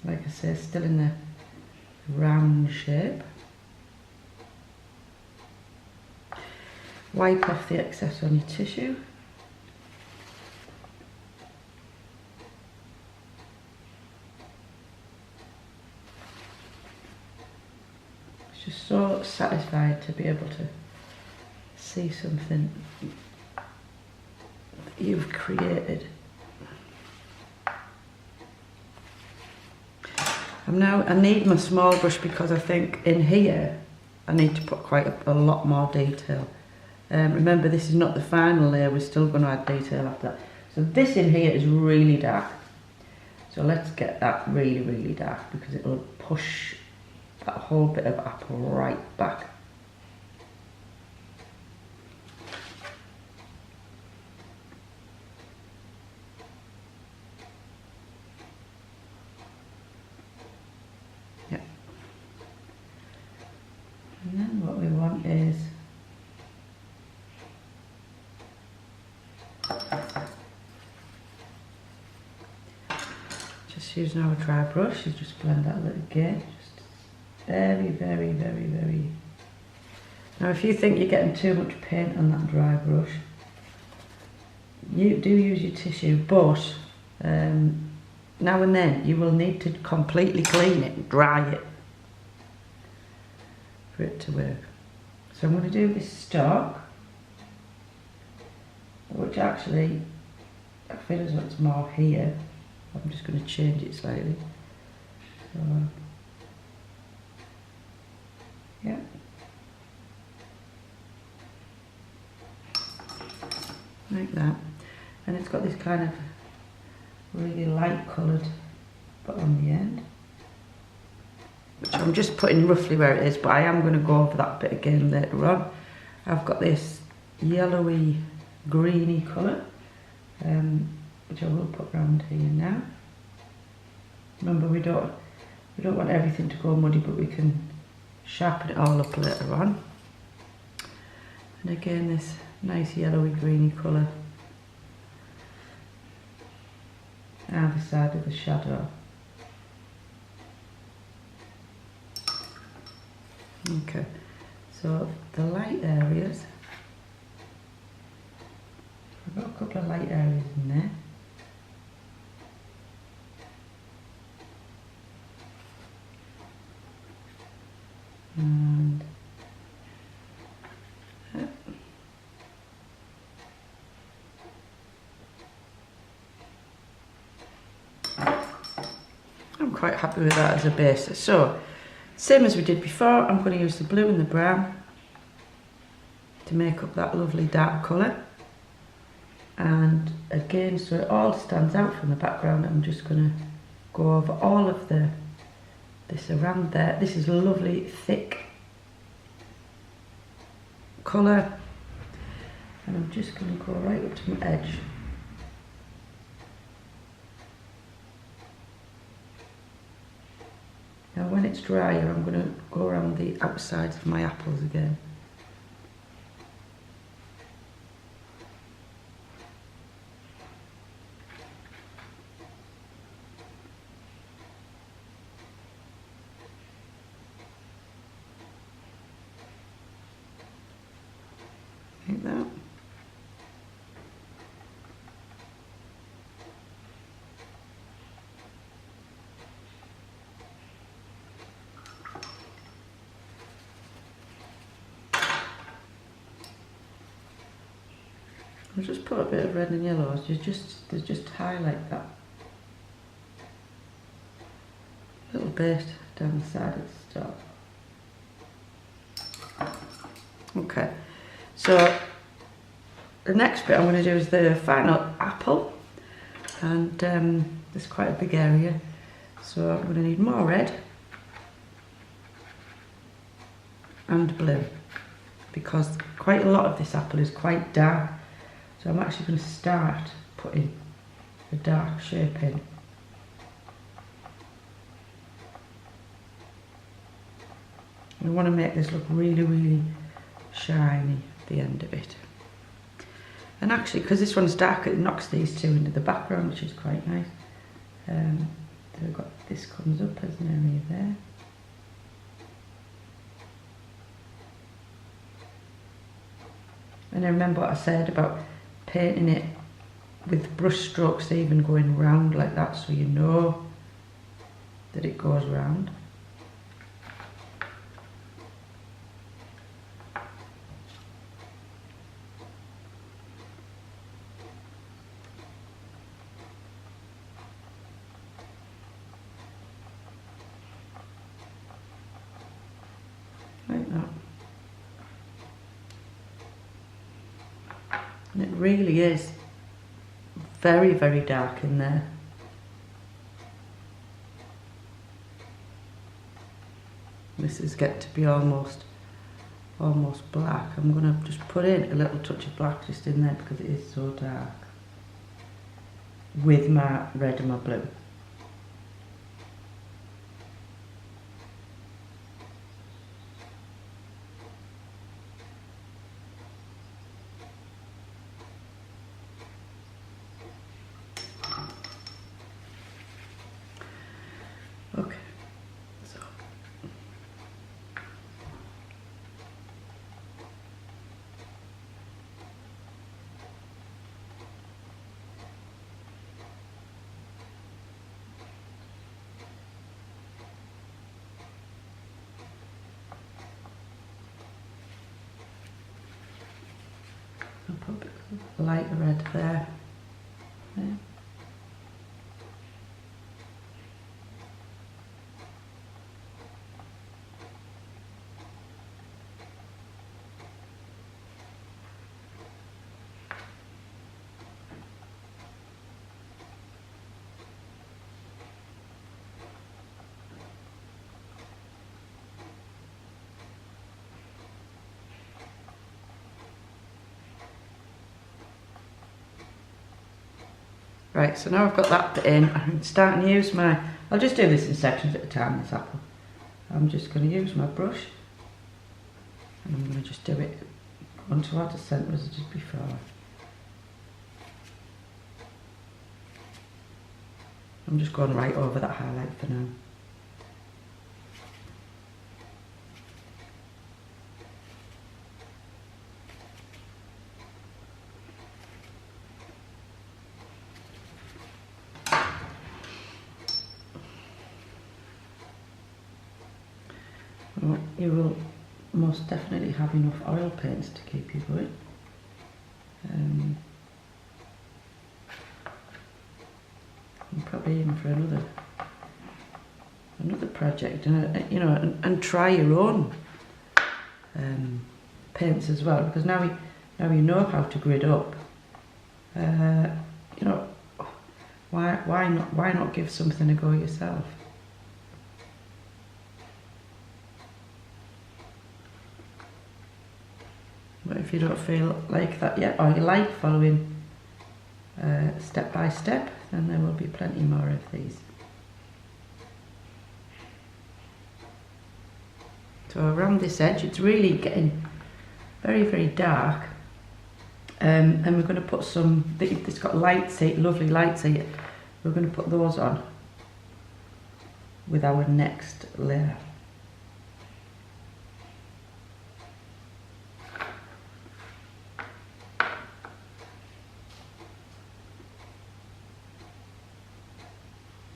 Like I say, still in the round shape. Wipe off the excess on your tissue. It's just so satisfied to be able to see something that you've created. I need my small brush because I think in here I need to put quite a lot more detail. Remember, this is not the final layer, we're still going to add detail after that. So this in here is really dark. So let's get that really, really dark because it will push that whole bit of apple right back. Yeah. And then what we want is just using our dry brush, you just blend that a little again. Just very, very, very, very. Now if you think you're getting too much paint on that dry brush, you do use your tissue, but now and then you will need to completely clean it and dry it for it to work. So I'm going to do this stalk, which actually I feel as though it's more here. I'm just going to change it slightly. So, yeah. Like that. And it's got this kind of really light coloured bit on the end, which I'm just putting roughly where it is, but I am going to go over that bit again later on. I've got this yellowy greeny colour, which I will put around here now. Remember, we don't want everything to go muddy, but we can sharpen it all up later on. And again, this nice yellowy greeny colour either side of the shadow. Okay, so the light areas, I've got a couple of light areas in there. And I'm quite happy with that as a base. So, same as we did before, I'm going to use the blue and the brown to make up that lovely dark colour. And again, so it all stands out from the background, I'm just going to go over all of this around there. This is a lovely thick colour, and I'm just going to go right up to my edge. Now when it's drier, I'm going to go around the outsides of my apples again. Like that. I'll just put a bit of red and yellow to just highlight that little bit down the side of the stalk. Okay, so the next bit I'm going to do is the final apple, and there's quite a big area, so I'm going to need more red. and blue, because quite a lot of this apple is quite dark. So I'm actually going to start putting a dark shape in. I want to make this look really, really shiny at the end of it. And actually, because this one's dark, it knocks these two into the background, which is quite nice. So we've got this comes up as an area there. And I remember what I said about painting it with brush strokes even going round like that, so you know that it goes round. Like that. And it really is very, very dark in there. This is get to be almost black. I'm going to just put in a little touch of black just in there because it is so dark, with my red and my blue. Okay, so I'll put a light red there. Okay. Right, so now I've got that bit in, I'm starting to use my, I'll just do this in sections at a time, this apple. I'm just going to use my brush, and I'm going to just do it on towards the centre as I did before. I'm just going right over that highlight for now. Well, you will most definitely have enough oil paints to keep you going. And probably even for another project, and you know, and try your own paints as well, because now you know how to grid up. You know, why not give something a go yourself? But if you don't feel like that yet, or you like following step by step, then there will be plenty more of these. So around this edge, it's really getting very, very dark. And we're going to put some, it's got lights here, lovely lights here. We're going to put those on with our next layer.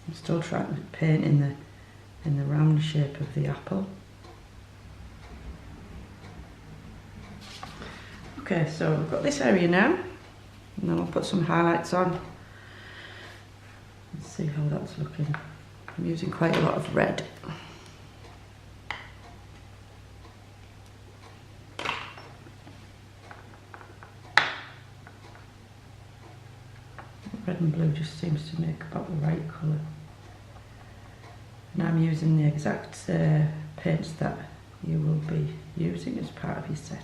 I'm still trying to paint in the round shape of the apple. Okay, so we've got this area now, and then I'll put some highlights on. Let's see how that's looking. I'm using quite a lot of red. Red and blue just seems to make about the right colour. And I'm using the exact paints that you will be using as part of your set.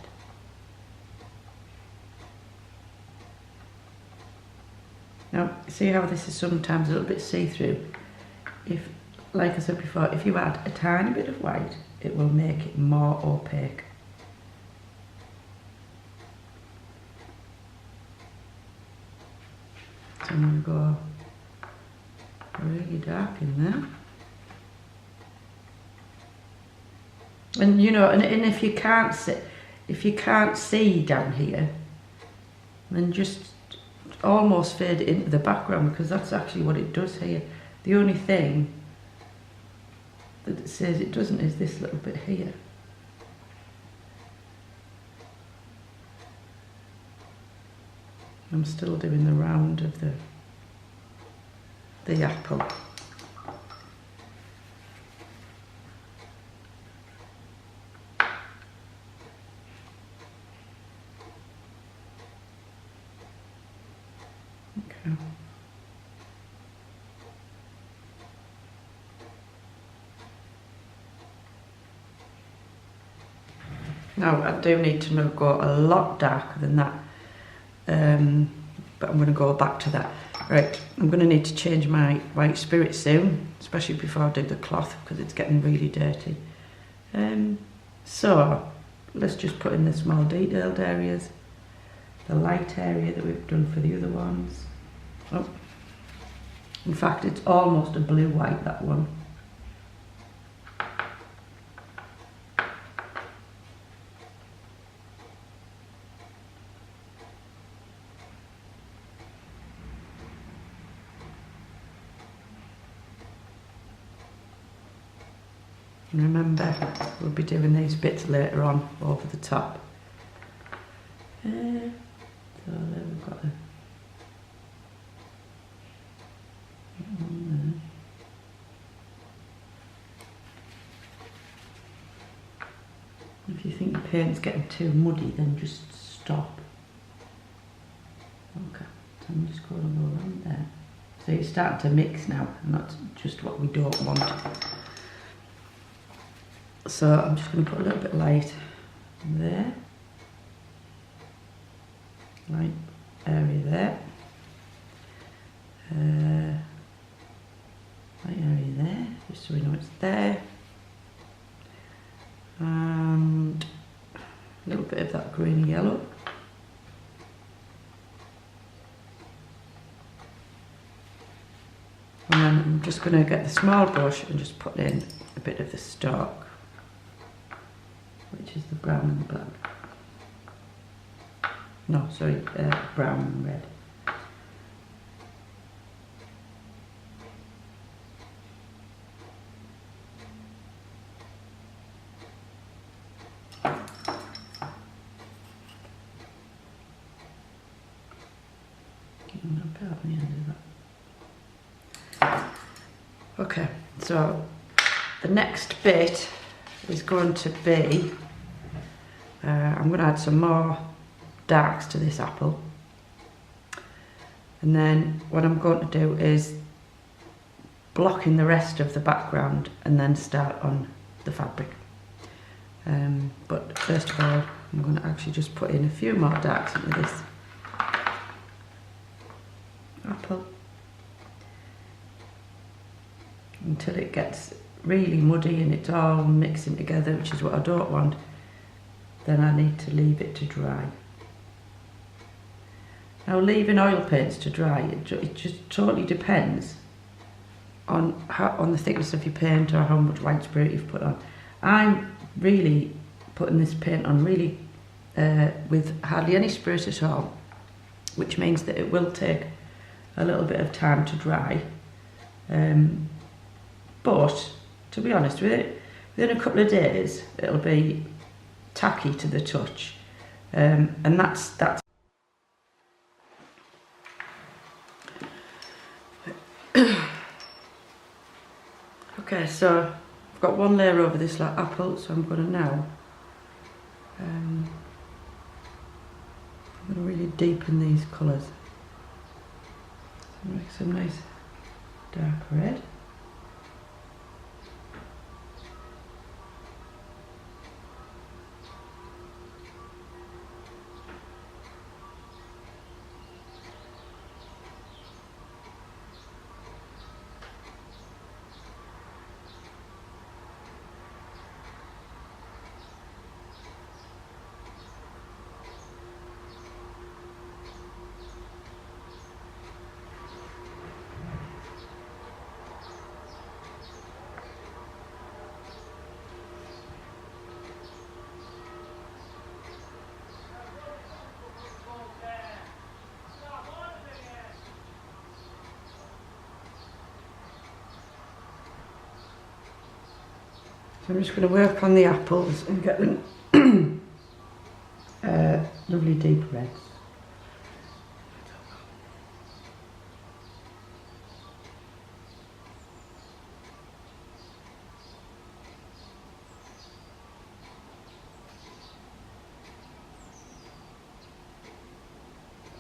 Now, see how this is sometimes a little bit see-through? If, like I said before, if you add a tiny bit of white, it will make it more opaque. So I'm going to go really dark in there. And you know, and if you can't see down here, then just almost fade it into the background, because that's actually what it does here. The only thing that it says it doesn't is this little bit here. I'm still doing the round of the apple. Okay. Now I do need to go a lot darker than that, but I'm going to go back to that. Right, I'm going to need to change my white spirit soon, especially before I do the cloth, because it's getting really dirty. So let's just put in the small detailed areas, the light area that we've done for the other ones. Oh, in fact, it's almost a blue-white, that one. And remember, we'll be doing these bits later on over the top. So there we've got one there. If you think the paint's getting too muddy, then just stop. Okay, so I'm just going to go around there. So it's starting to mix now, and that's just what we don't want. So I'm just going to put a little bit of light there, light area there, light area there, just so we know it's there, and a little bit of that green yellow. And then I'm just going to get the small brush and just put in a bit of the stalk, which is the brown and the black. No, sorry, brown and red. And I'll put out the end of that. Okay, so the next bit is going to be, I'm going to add some more darks to this apple, and then what I'm going to do is block in the rest of the background and then start on the fabric. But first of all, I'm going to actually just put in a few more darks into this apple until it gets really muddy and it's all mixing together, which is what I don't want. Then I need to leave it to dry. Now, leaving oil paints to dry, it just totally depends on the thickness of your paint or how much white spirit you've put on. I'm really putting this paint on really with hardly any spirit at all, which means that it will take a little bit of time to dry. But to be honest with it, within a couple of days it'll be tacky to the touch, and that's okay. So I've got one layer over this like apple, so I'm going to now I'm going to really deepen these colours. So make some nice dark red. So I'm just going to work on the apples and get them lovely deep reds.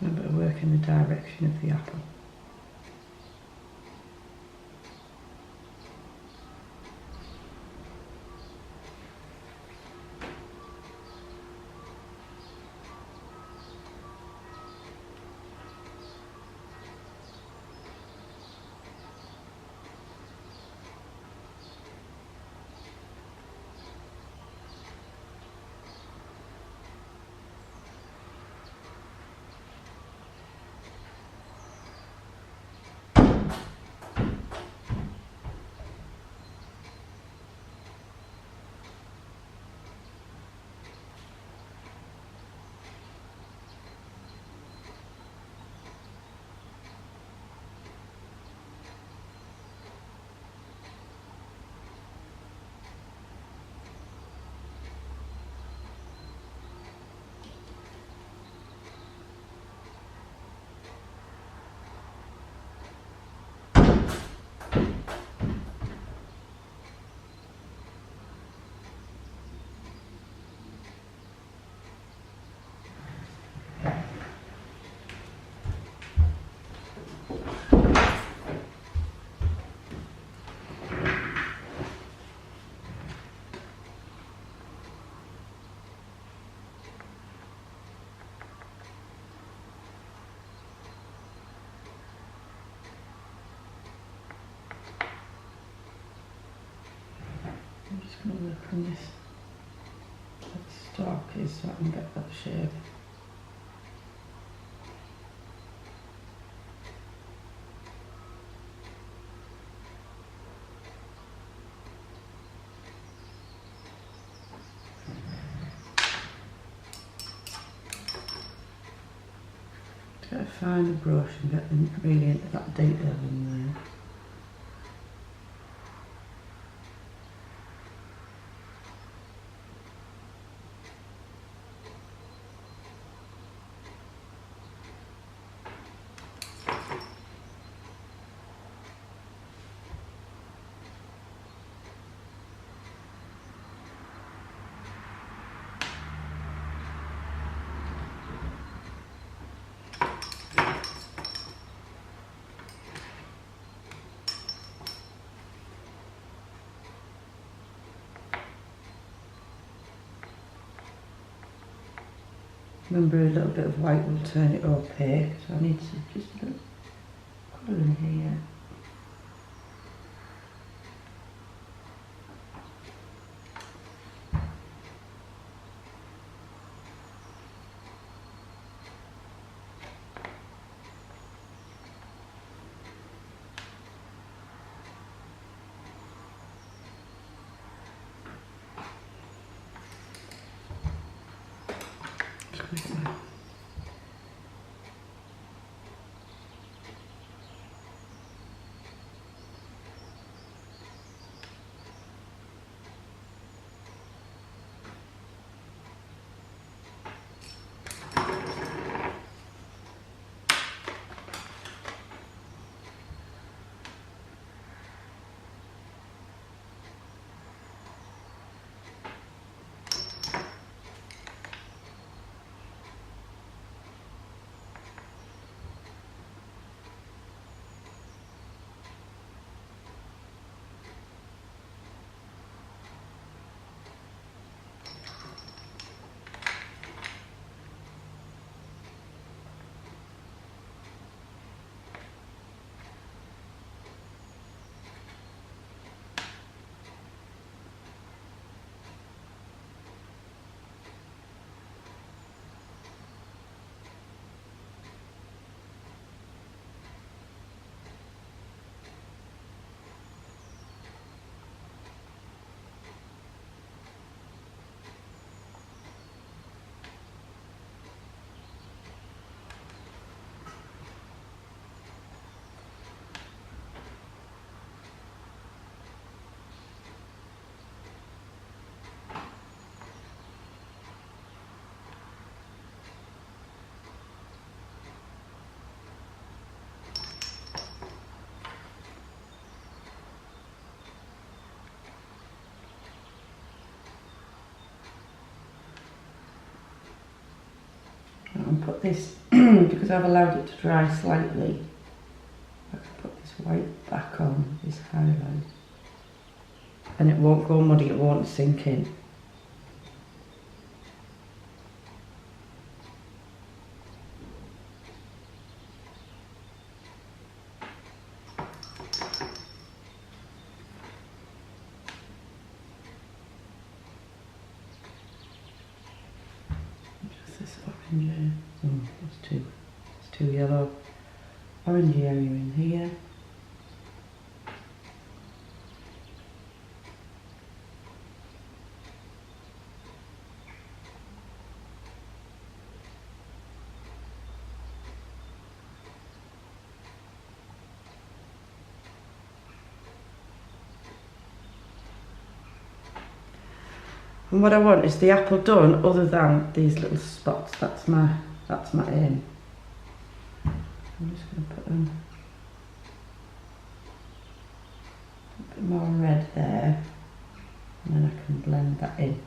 A bit of work in the direction of the apple. I'm just going to work on this where the stalk is so I can get that shape. Get a finer brush and get them really into that detail in there. Remember, a little bit of white will turn it opaque, so I need to just a little colour in here. and put this, because I've allowed it to dry slightly, I can put this white back on, this highlight, and it won't go muddy, it won't sink in. This orange, it's too yellow. Orange area in here. And what I want is the apple done other than these little spots. That's my aim. I'm just going to put them a bit more red there, and then I can blend that in.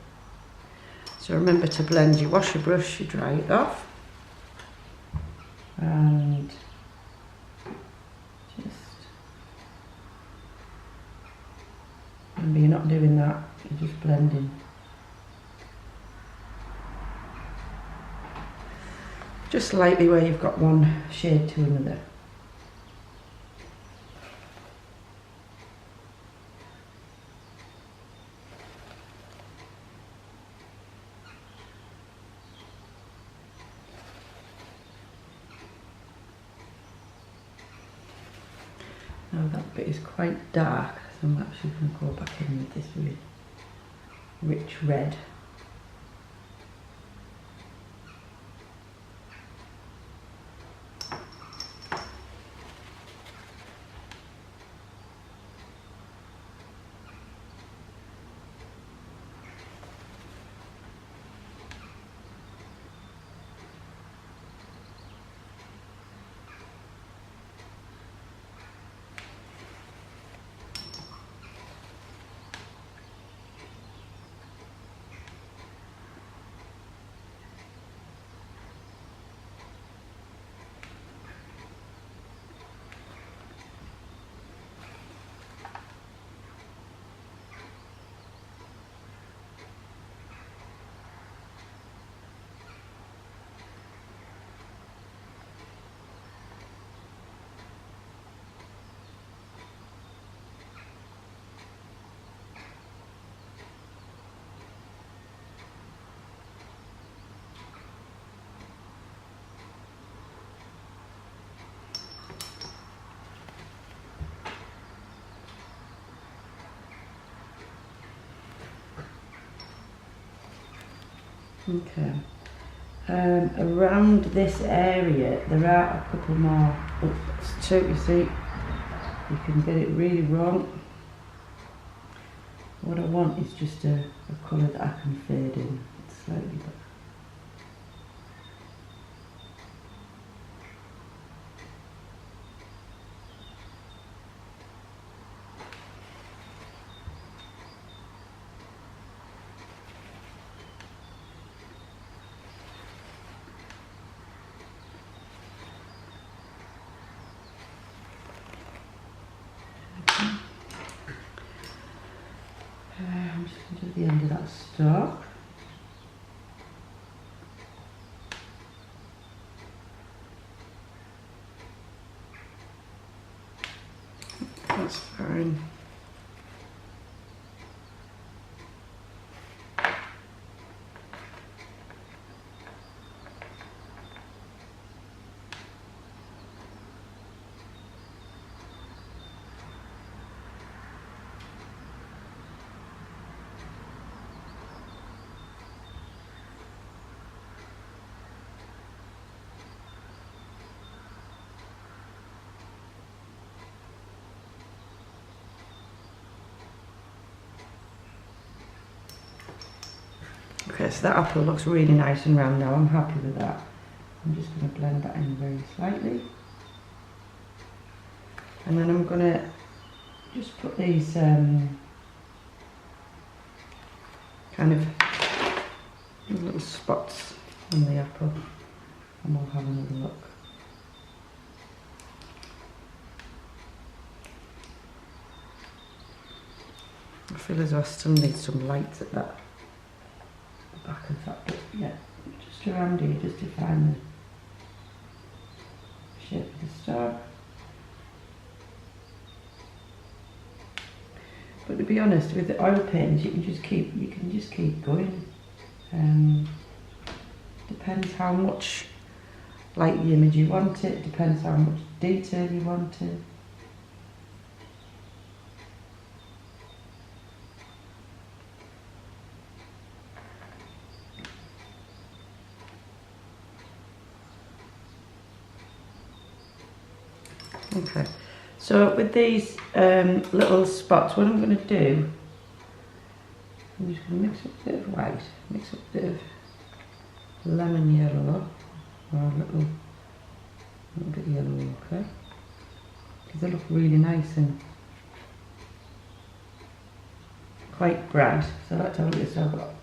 So remember to blend, you wash your brush, you dry it off, and just remember you're not doing that, you're just blending. Just slightly where you've got one shade to another. Now that bit is quite dark, so I'm actually going to go back in with this really rich red. Okay, around this area there are a couple more, so you see, you can get it really wrong. What I want is just a colour that I can fade in slightly. I'm just going to do the end of that stalk. That's fine. Okay, so that apple looks really nice and round now. I'm happy with that. I'm just going to blend that in very slightly. And then I'm going to just put these kind of little spots on the apple. and we'll have another look. I feel as though I still need some lights at that back of that bit. Yeah, just around here, just to find the shape of the star. But to be honest, with the oil paints, you can just keep going. Depends how much light the image you want it. Depends how much detail you want it. Okay, so with these little spots, what I'm going to do, I'm just going to mix up a bit of white, mix up a bit of lemon yellow, or a little bit yellow, okay? Because they look really nice and quite bright. So that's how it is. So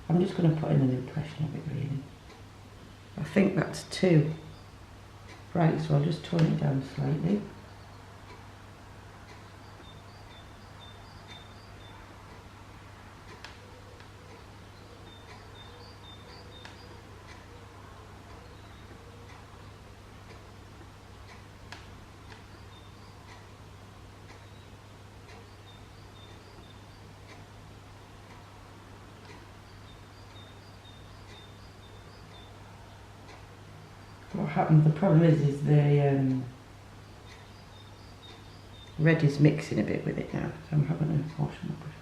I'm just going to put in an impression of it really. I think that's too bright, so I'll just tone it down slightly. What happens, the problem is the red is mixing a bit with it now, so I'm having to wash my brush.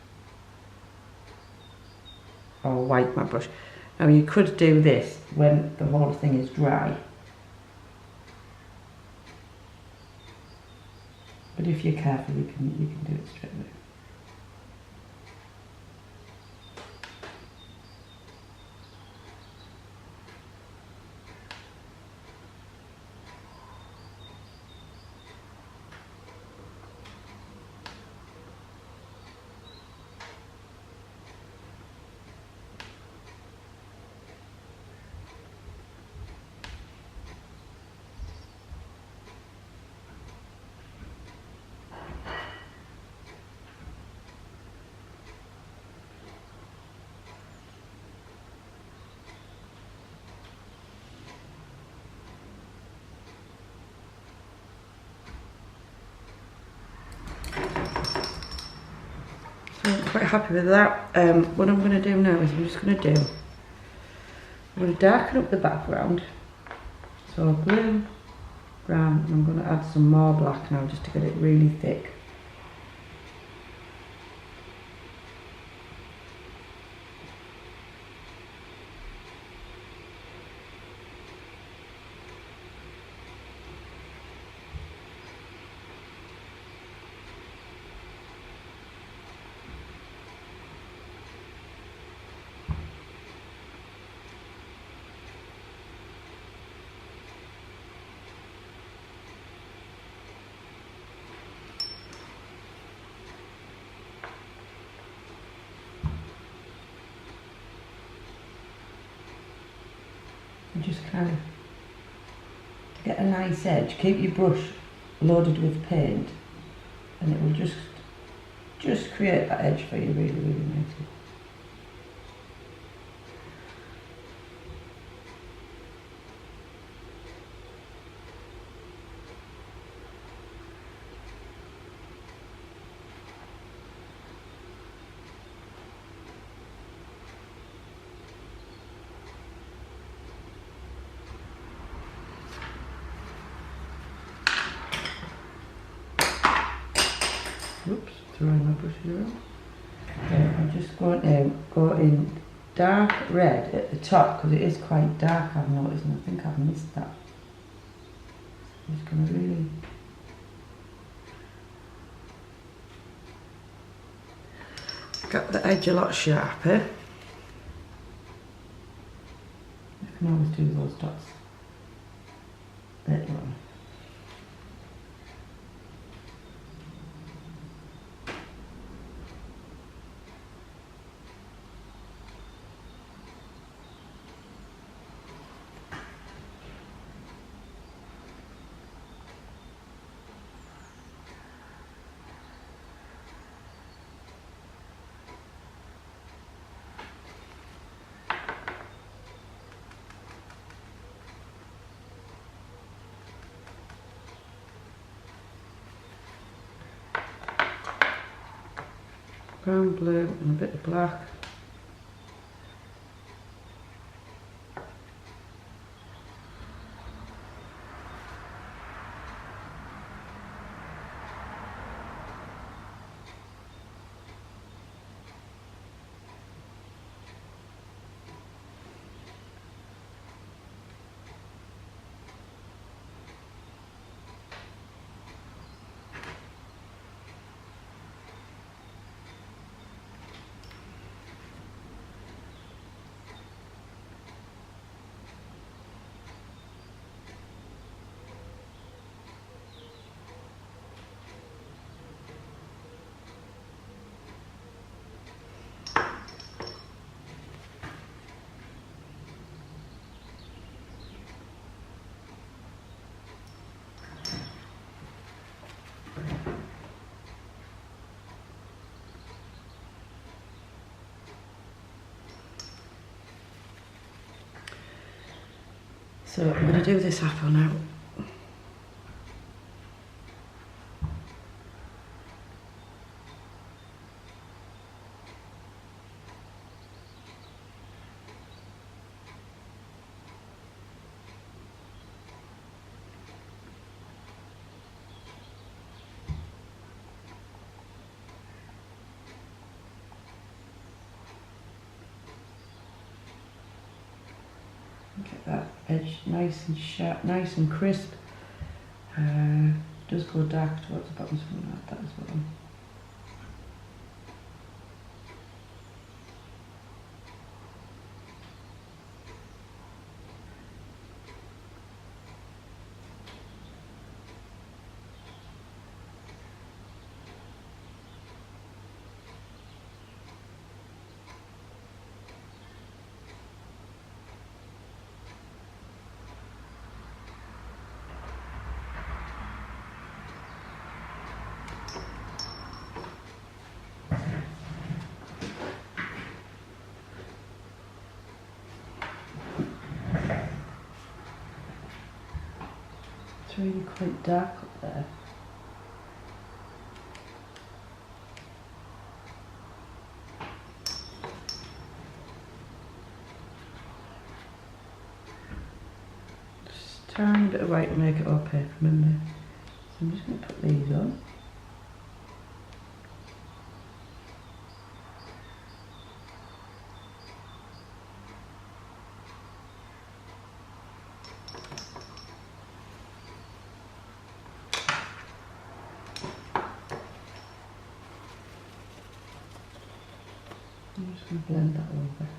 Or wipe my brush. Now you could do this when the whole thing is dry. But if you're careful, you can do it straight away. So I'm quite happy with that. What I'm going to do now is I'm going to darken up the background. So blue, brown, and I'm going to add some more black now just to get it really thick. And just kind of get a nice edge. Keep your brush loaded with paint, and it will just create that edge for you really, really nicely. Oops, throwing my brushes around. Okay, I'm just going to go in dark red at the top because it is quite dark, I've noticed, and I think I've missed that. I'm just going to really get the edge a lot sharper. I can always do those dots later on. brown, blue and a bit of black. So I'm going to do this apple now. Get that edge nice and sharp, nice and crisp. Does go dark towards the bottom, so I'm going to add that as well. It's really quite dark up there. Just a tiny bit of white to make it opaque, remember. So I'm just going to put these on. I'm just going to blend that over.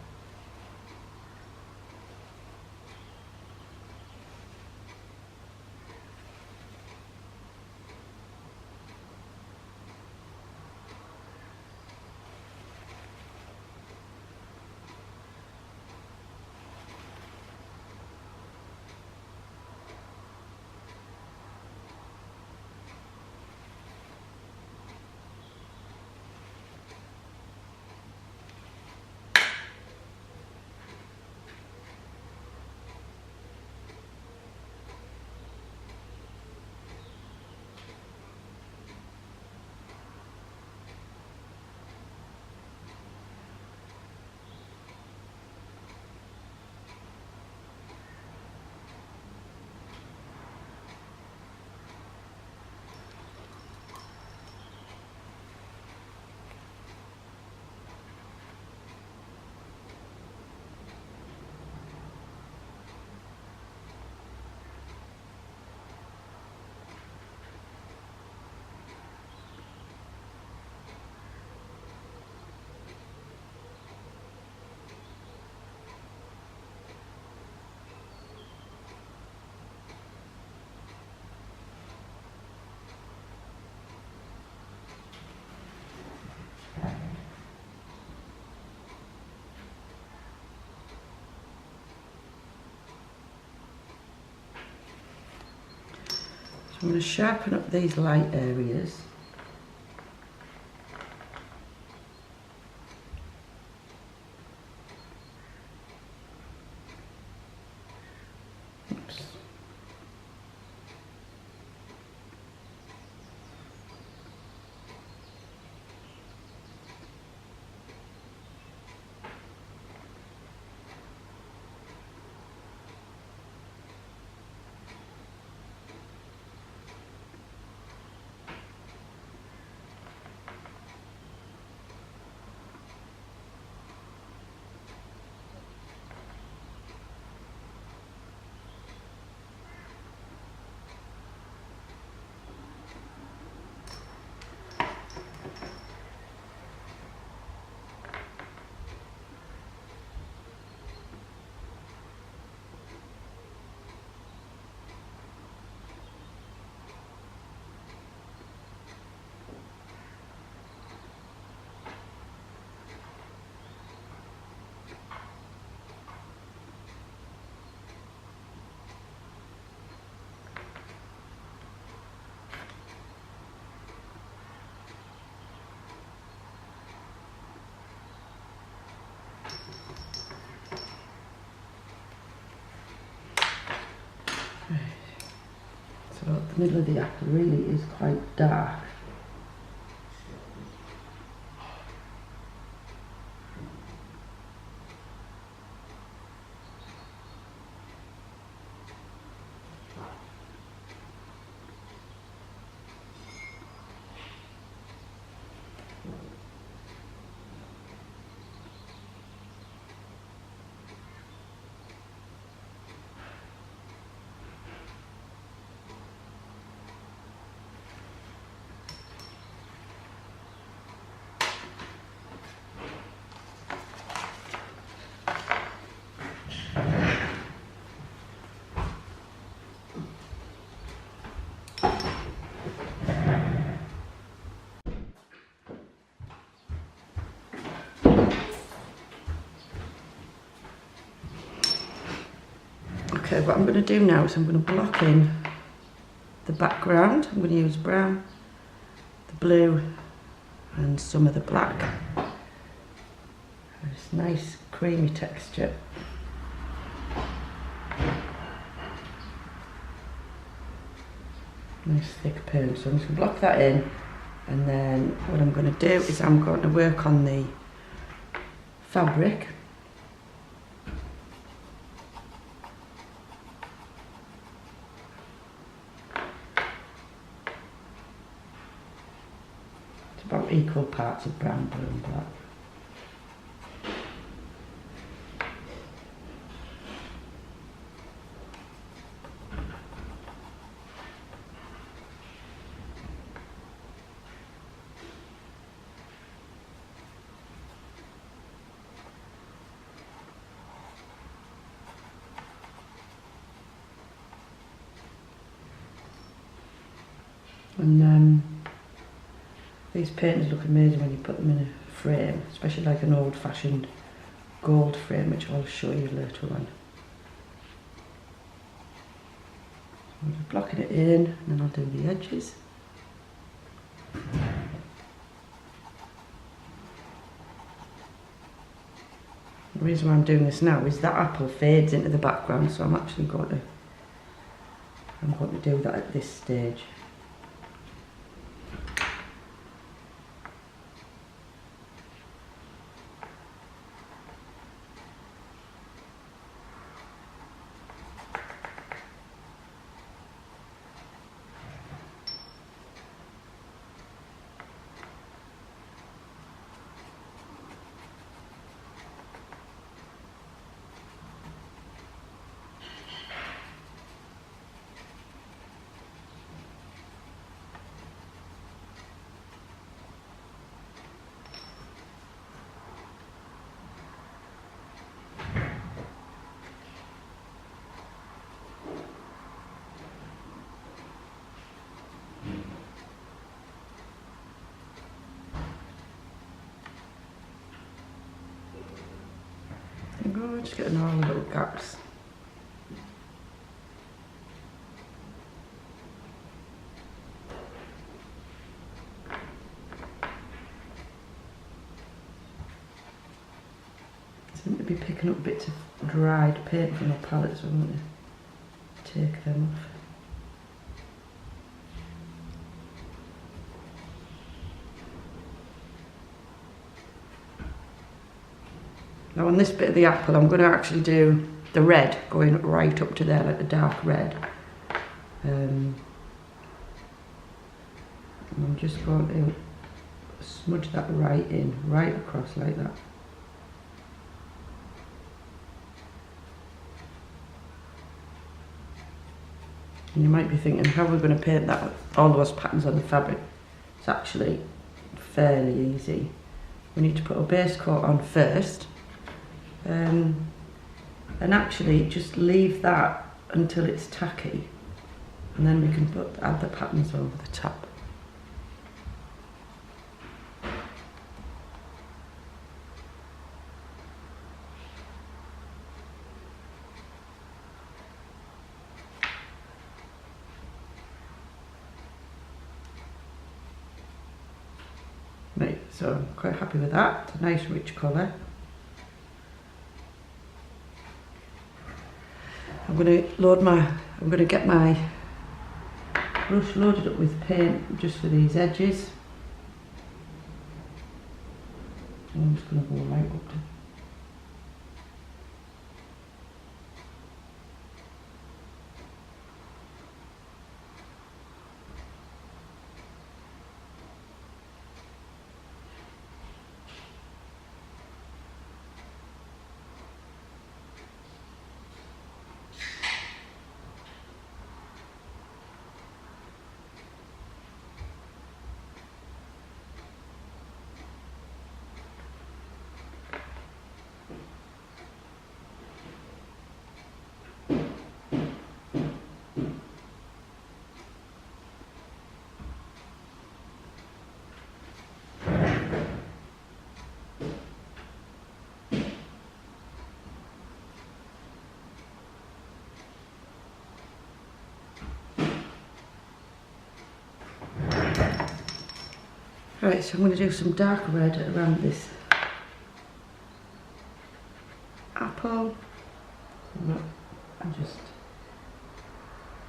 I'm going to sharpen up these light areas. Oops. the middle of the apple really is quite dark. Okay, what I'm going to do now is I'm going to block in the background. I'm going to use brown, the blue and some of the black. This nice creamy texture. Nice thick paint. So I'm just going to block that in, and then what I'm going to do is I'm going to work on the fabric. About equal parts of brown, blue and black. And these paintings look amazing when you put them in a frame, especially like an old-fashioned gold frame, which I'll show you later on. I'm just blocking it in, and then I'll do the edges. The reason why I'm doing this now is that apple fades into the background, so I'm actually going to do that at this stage. Just getting all the little gaps. Seem to be picking up bits of dried paint from the palette, so I'm going to take them off. Now on this bit of the apple, I'm going to actually do the red going right up to there, like the dark red. And I'm just going to smudge that right in, right across like that. And you might be thinking, how are we going to paint that, all those patterns on the fabric? It's actually fairly easy. We need to put a base coat on first. And actually just leave that until it's tacky, and then we can add the patterns over the top. Right, so I'm quite happy with that. It's a nice rich colour. I'm going to get my brush loaded up with paint just for these edges. So I'm just going to go right up to. Right, so I'm going to do some dark red around this apple.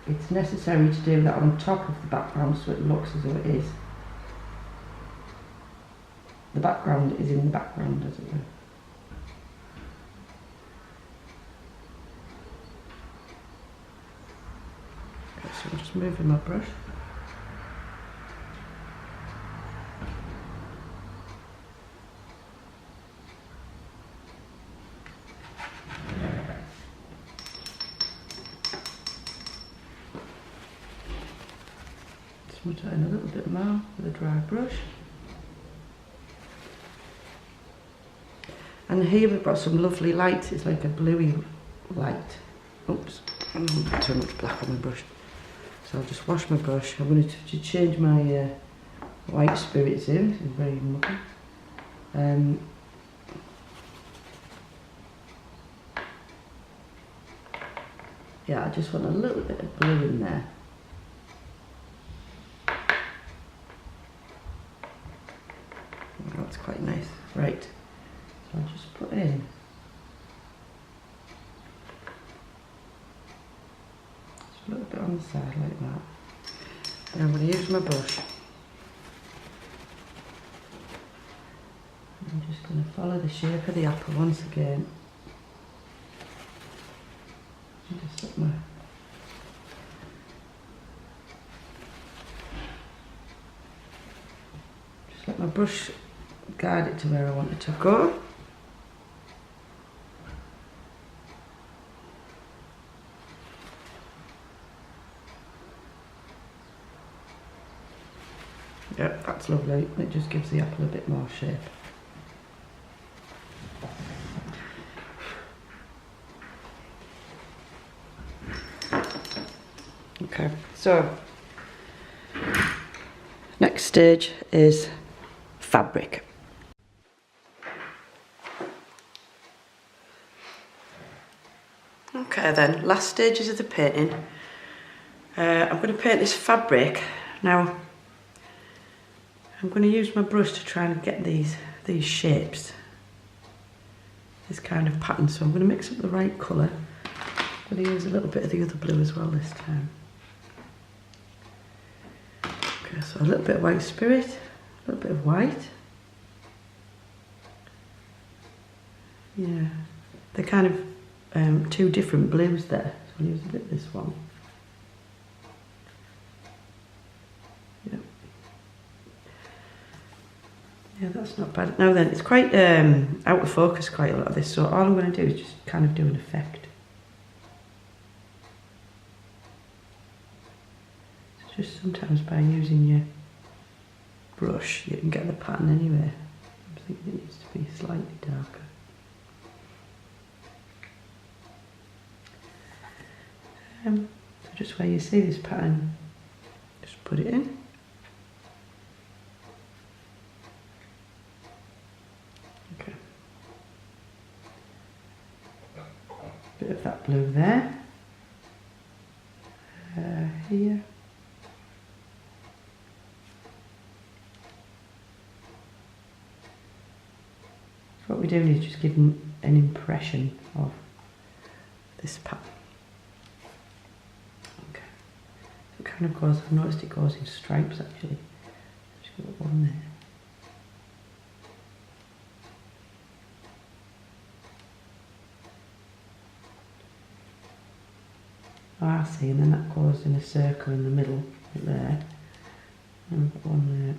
It's necessary to do that on top of the background so it looks as though it is. The background is in the background, as it were. Okay, so I'm just moving my brush. Smudge that in a little bit more with a dry brush. And here we've got some lovely lights. It's like a bluey light. Oops, I don't want too much black on my brush. So I'll just wash my brush. I'm going to change my white spirits in. This is very muggy. Yeah, I just want a little bit of blue in there. That's quite nice. Right, so I'll just put in just a little bit on the side like that. And I'm going to use my brush. I'm just going to follow the shape of the apple once again. And just let my brush guide it to where I want it to go. Yep, that's lovely. It just gives the apple a bit more shape. Okay, so next stage is fabric. Okay then, last stages of the painting. I'm going to paint this fabric. Now, I'm going to use my brush to try and get these shapes, this kind of pattern. So I'm going to mix up the right colour. I'm going to use a little bit of the other blue as well this time. Okay, so a little bit of white spirit, a little bit of white. Yeah, they're kind of two different blues there. So I'll use a bit of this one. Yeah. Yeah, that's not bad. Now then, it's quite out of focus quite a lot of this, so all I'm going to do is just kind of do an effect. So just sometimes by using your brush, you can get the pattern anyway. I'm thinking it needs to be slightly darker. So just where you see this pattern, just put it in. Okay. Bit of that blue there. Here. What we're doing is just giving an impression of this pattern. kind of goes, I've noticed it goes in stripes actually. Just got one there. Oh, I see, and then that goes in a circle in the middle, right there. And I've got one there.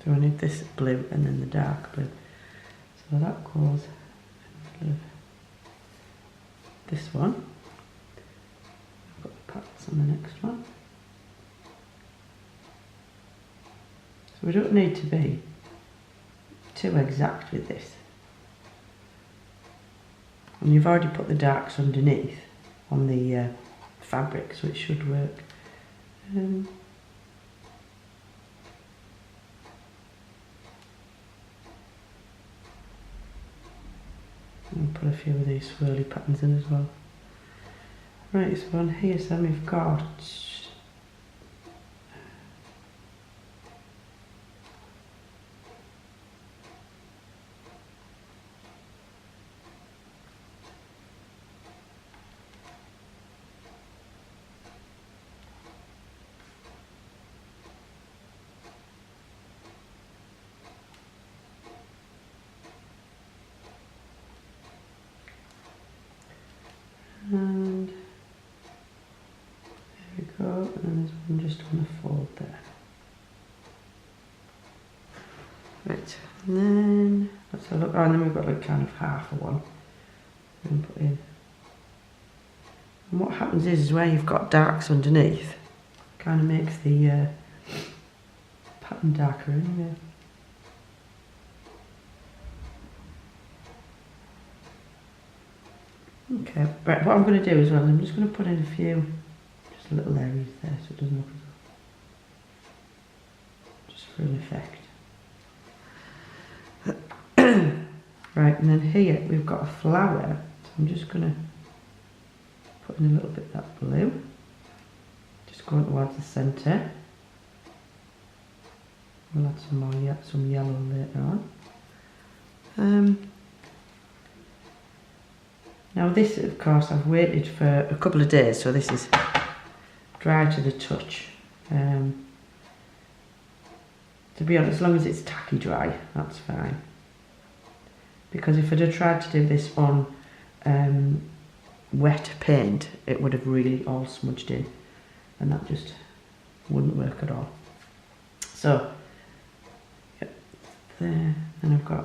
So I need this blue and then the dark blue. So that goes in the middle of this one. I've got the patterns on the next one. So we don't need to be too exact with this. And you've already put the darks underneath on the fabric, so it should work. I'll put a few of these swirly patterns in as well. Right, so on here, so we've got and there we go, and then there's one just on the fold there. Right, and then let's have a look. Oh, and then we've got like kind of half of one. And put in. And what happens is where you've got darks underneath, kind of makes the pattern darker anyway. Okay, right, what I'm going to do as well, I'm just going to put in a few, just little areas there so it doesn't look as, just for an effect. Right, and then here we've got a flower, so I'm just going to put in a little bit of that blue, just going towards the centre. We'll add some more, some yellow later on. Now this, of course, I've waited for a couple of days, so this is dry to the touch. To be honest, as long as it's tacky dry, that's fine. Because if I'd have tried to do this on wet paint, it would have really all smudged in, and that just wouldn't work at all. So, yep, there, and I've got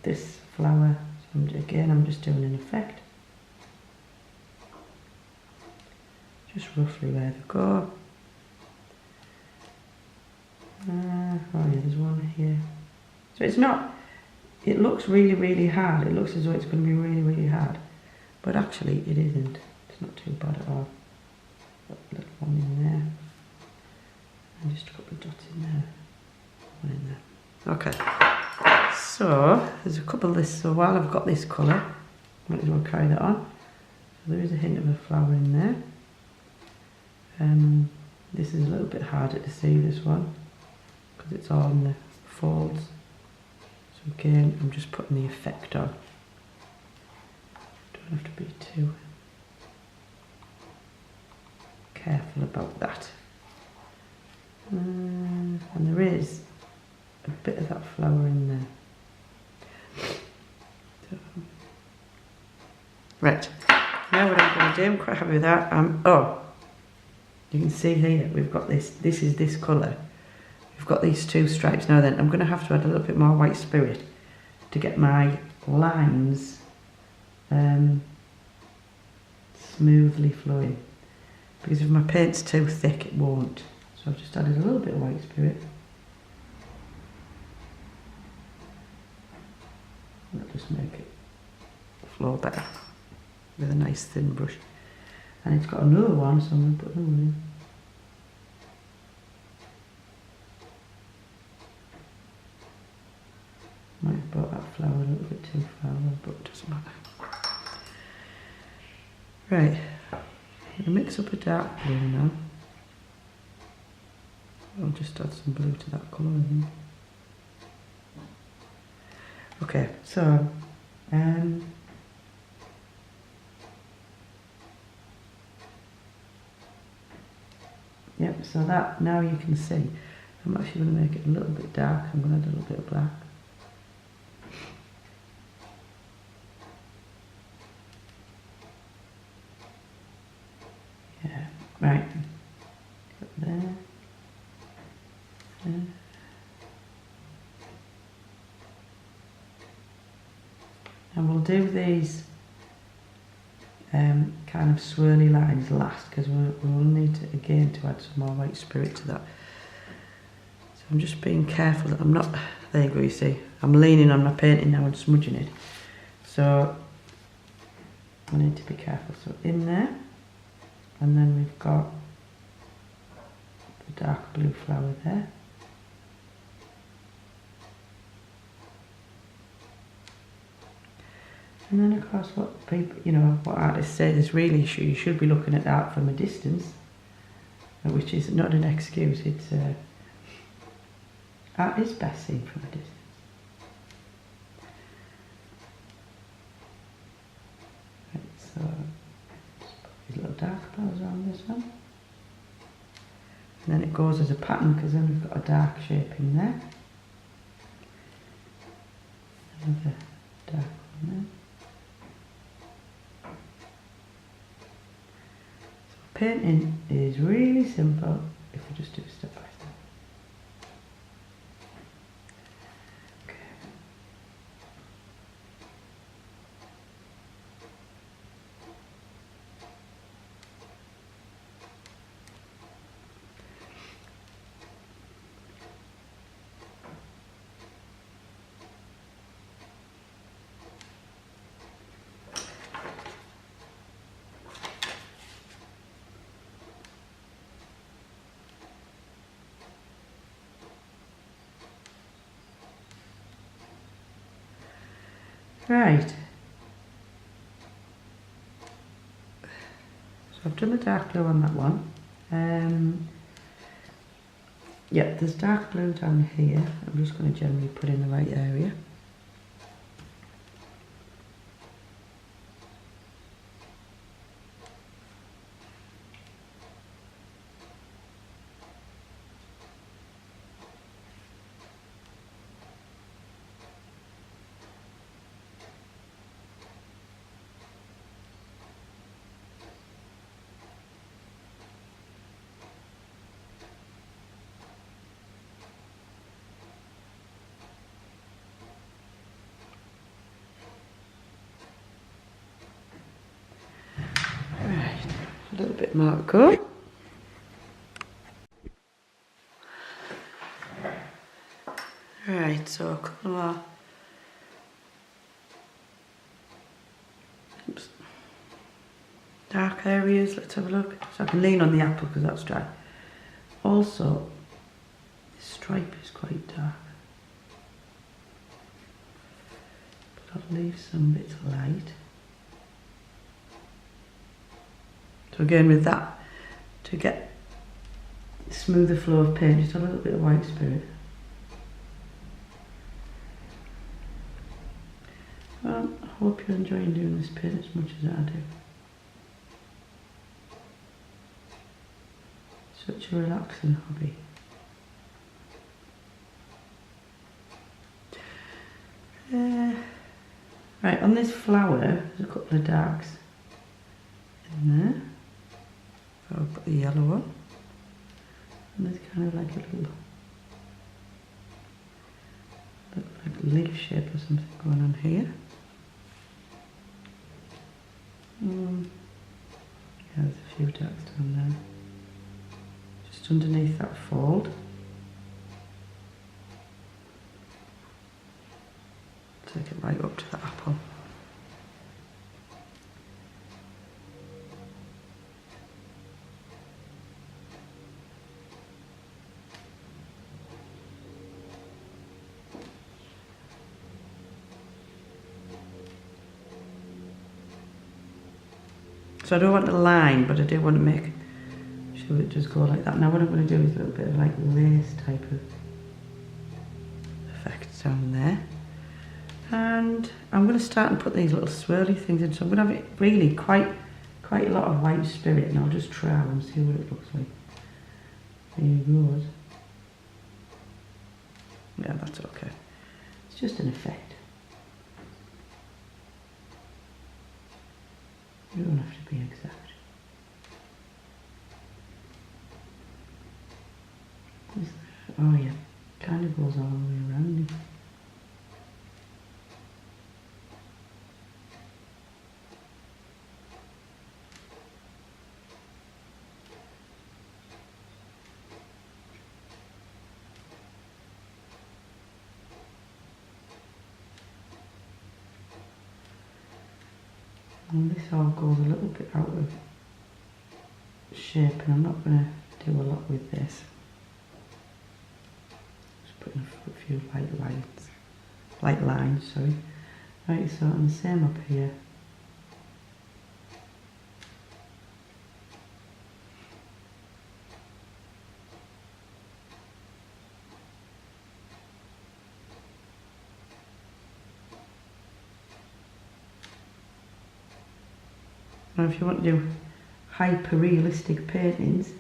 this flower. Again, I'm just doing an effect, just roughly where they go. Oh yeah, there's one here. So it's not, it looks really, really hard. It looks as though it's going to be really, really hard, but actually it isn't. It's not too bad at all. Got a little one in there, and just a couple of dots in there, one in there. Okay. So there's a couple of this, so while I've got this colour, I might as well carry that on. So there is a hint of a flower in there. This is a little bit harder to see, this one, because it's all in the folds. So again, I'm just putting the effect on. Don't have to be too careful about that. And there is a bit of that flower in there. Right, now what I'm going to do, I'm quite happy with that. Oh, you can see here we've got this is this colour. We've got these two stripes. Now then, I'm going to have to add a little bit more white spirit to get my lines smoothly flowing. Because if my paint's too thick, it won't. So I've just added a little bit of white spirit. That'll just make it flow better with a nice thin brush. And it's got another one, so I'm going to put another one in. Might have brought that flower a little bit too far, but it doesn't matter. Right, I'm going to mix up a dark blue now. I'll just add some blue to that colour, I think. Okay, so yep, so that now you can see. I'm actually going to make it a little bit dark. I'm going to add a little bit of black. Yeah, right. There. There. And we'll do these kind of swirly lines last, because we'll need to, again, to add some more white spirit to that. So I'm just being careful that I'm not, there you go, you see, I'm leaning on my painting now and smudging it. So I need to be careful. So in there, and then we've got the dark blue flower there. And then of course what people, you know, what artists say is really you should be looking at art from a distance, which is not an excuse, it's art is best seen from a distance. Right, so just put these little dark flowers around this one. And then it goes as a pattern, because then we've got a dark shape in there. Another dark one there. Painting is really simple if we just do step by step. Okay. Right, so I've done the dark blue on that one. Yeah, there's dark blue down here. I'm just going to generally put in the right area. A little bit more to go. Right, so a couple more. Oops. Dark areas, let's have a look. So I can lean on the apple because that's dry. Also, this stripe is quite dark. But I'll leave some bits light. So again with that, to get smoother flow of paint, just a little bit of white spirit. Well, I hope you're enjoying doing this paint as much as I do. Such a relaxing hobby. Right, on this flower, there's a couple of darks in there. I'll put the yellow one. And there's kind of like a little like leaf shape or something going on here. Yeah, there's a few darks down there. Just underneath that fold. Take it right up to the apple. So I don't want a line, but I do want to make sure it does go like that. Now what I'm going to do is a little bit of like lace type of effects down there. And I'm going to start and put these little swirly things in. So I'm going to have it really quite a lot of white spirit, and I'll just try and see what it looks like. There it goes. Yeah, that's okay. It's just an effect. You don't have to be exact. Oh yeah, kind of goes all the way around it. And this all goes a little bit out of shape, and I'm not going to do a lot with this. Just putting a few light lines, sorry. Right, so and the same up here. Now if you want to do hyper-realistic paintings,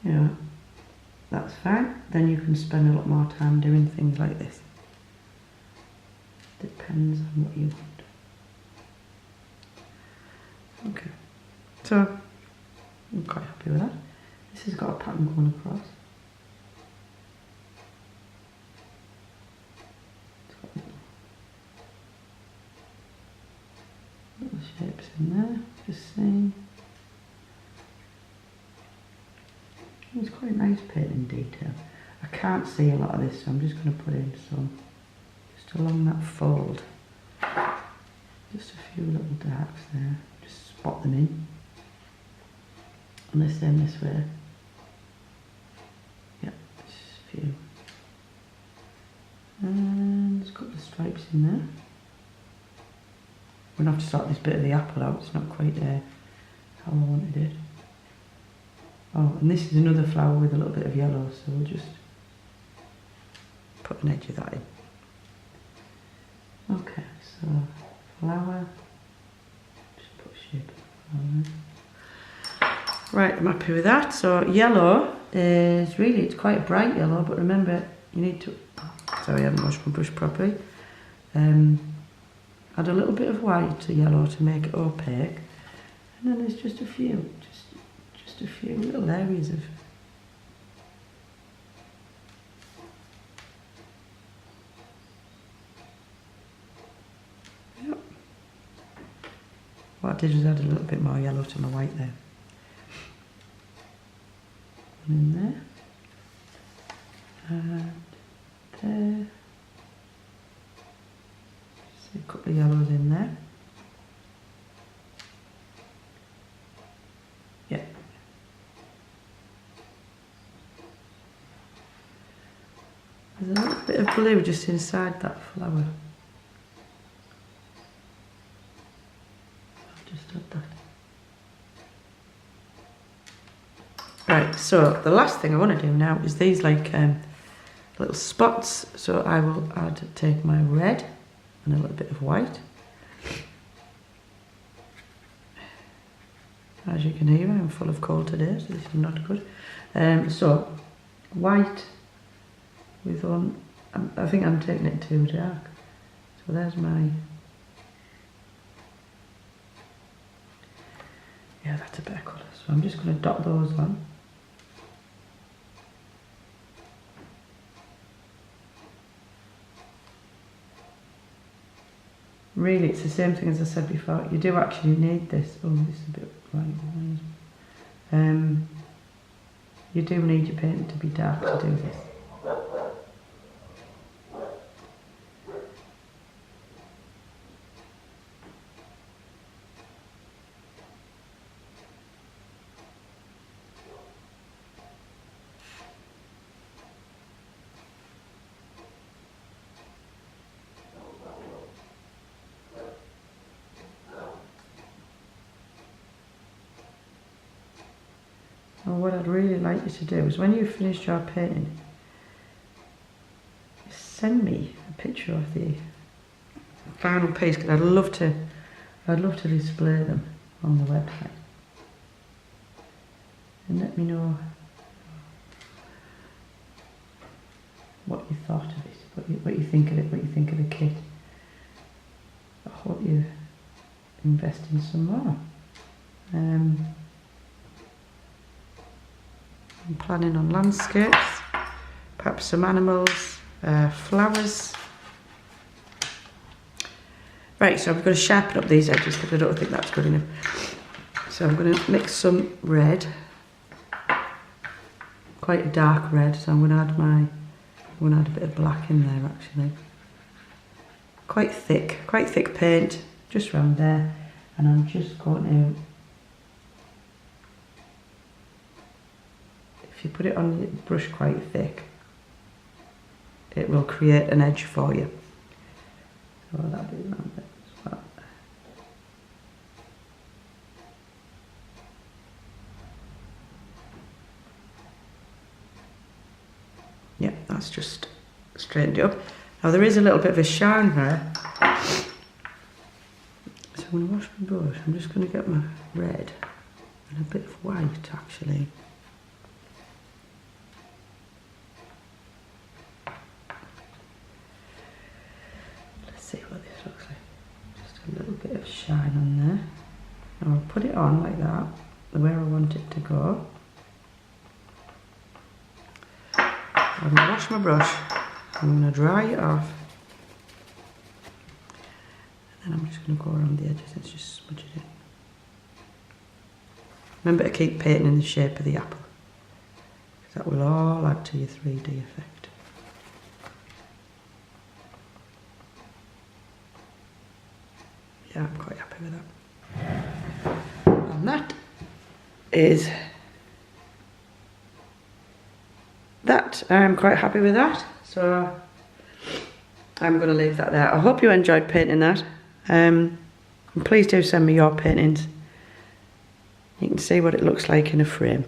you know, that's fine. Then you can spend a lot more time doing things like this. Depends on what you want. Okay, so I'm quite happy with that. This has got a pattern going across. Little shapes in there, just seeing. It's quite nice painting detail. I can't see a lot of this, so I'm just going to put in some, just along that fold. Just a few little darks there, just spot them in. And the same this way. Yeah, just a few. And there's a couple of stripes in there. We're going to have to sort this bit of the apple out, it's not quite how I wanted it. Oh, and this is another flower with a little bit of yellow, so we'll just put an edge of that in. Okay, so flower, just put shape of flower. Right, I'm happy with that. So yellow is really, it's quite a bright yellow, but remember you need to, sorry I haven't washed my brush properly. Add a little bit of white to yellow to make it opaque, and then there's just a few, just a few little areas of yep. What I did was add a little bit more yellow to my white there. And in there. And there. See a couple of yellows in there. Yeah. There's a little bit of blue just inside that flower. I'll just add that. Right, so the last thing I want to do now is these like little spots. So I will take my red and a little bit of white. As you can hear, I'm full of cold today, so this is not good. So white with one, I think I'm taking it too dark. So there's my, yeah, that's a better colour. So I'm just going to dot those on. Really, it's the same thing as I said before. You do actually need this. Oh, this is a bit light. You do need your paint to be dark to do this. And what I'd really like you to do is when you've finished your painting, send me a picture of the final piece, because I'd love to display them on the website. And let me know what you thought of it, what you think of it, what you think of the kit. I hope you invest in some more. I'm planning on landscapes, perhaps some animals, flowers. Right, so I've got to sharpen up these edges because I don't think that's good enough. So I'm going to mix some red, quite a dark red. So I'm going to add a bit of black in there actually. Quite thick paint, just around there, and I'm just going to. If you put it on the brush quite thick, it will create an edge for you. So that'll be around there as well. Yeah, that's just straightened it up. Now there is a little bit of a shine there. So I'm going to wash my brush. I'm just going to get my red and a bit of white actually. See what this looks like. Just a little bit of shine on there. Now I'll put it on like that, where I want it to go. I'm going to wash my brush, I'm going to dry it off, and then I'm just going to go around the edges and just smudge it in. Remember to keep painting in the shape of the apple, because that will all add to your 3D effect. Yeah, I'm quite happy with that. And that is that. I'm quite happy with that. So I'm going to leave that there. I hope you enjoyed painting that. And please do send me your paintings. You can see what it looks like in a frame.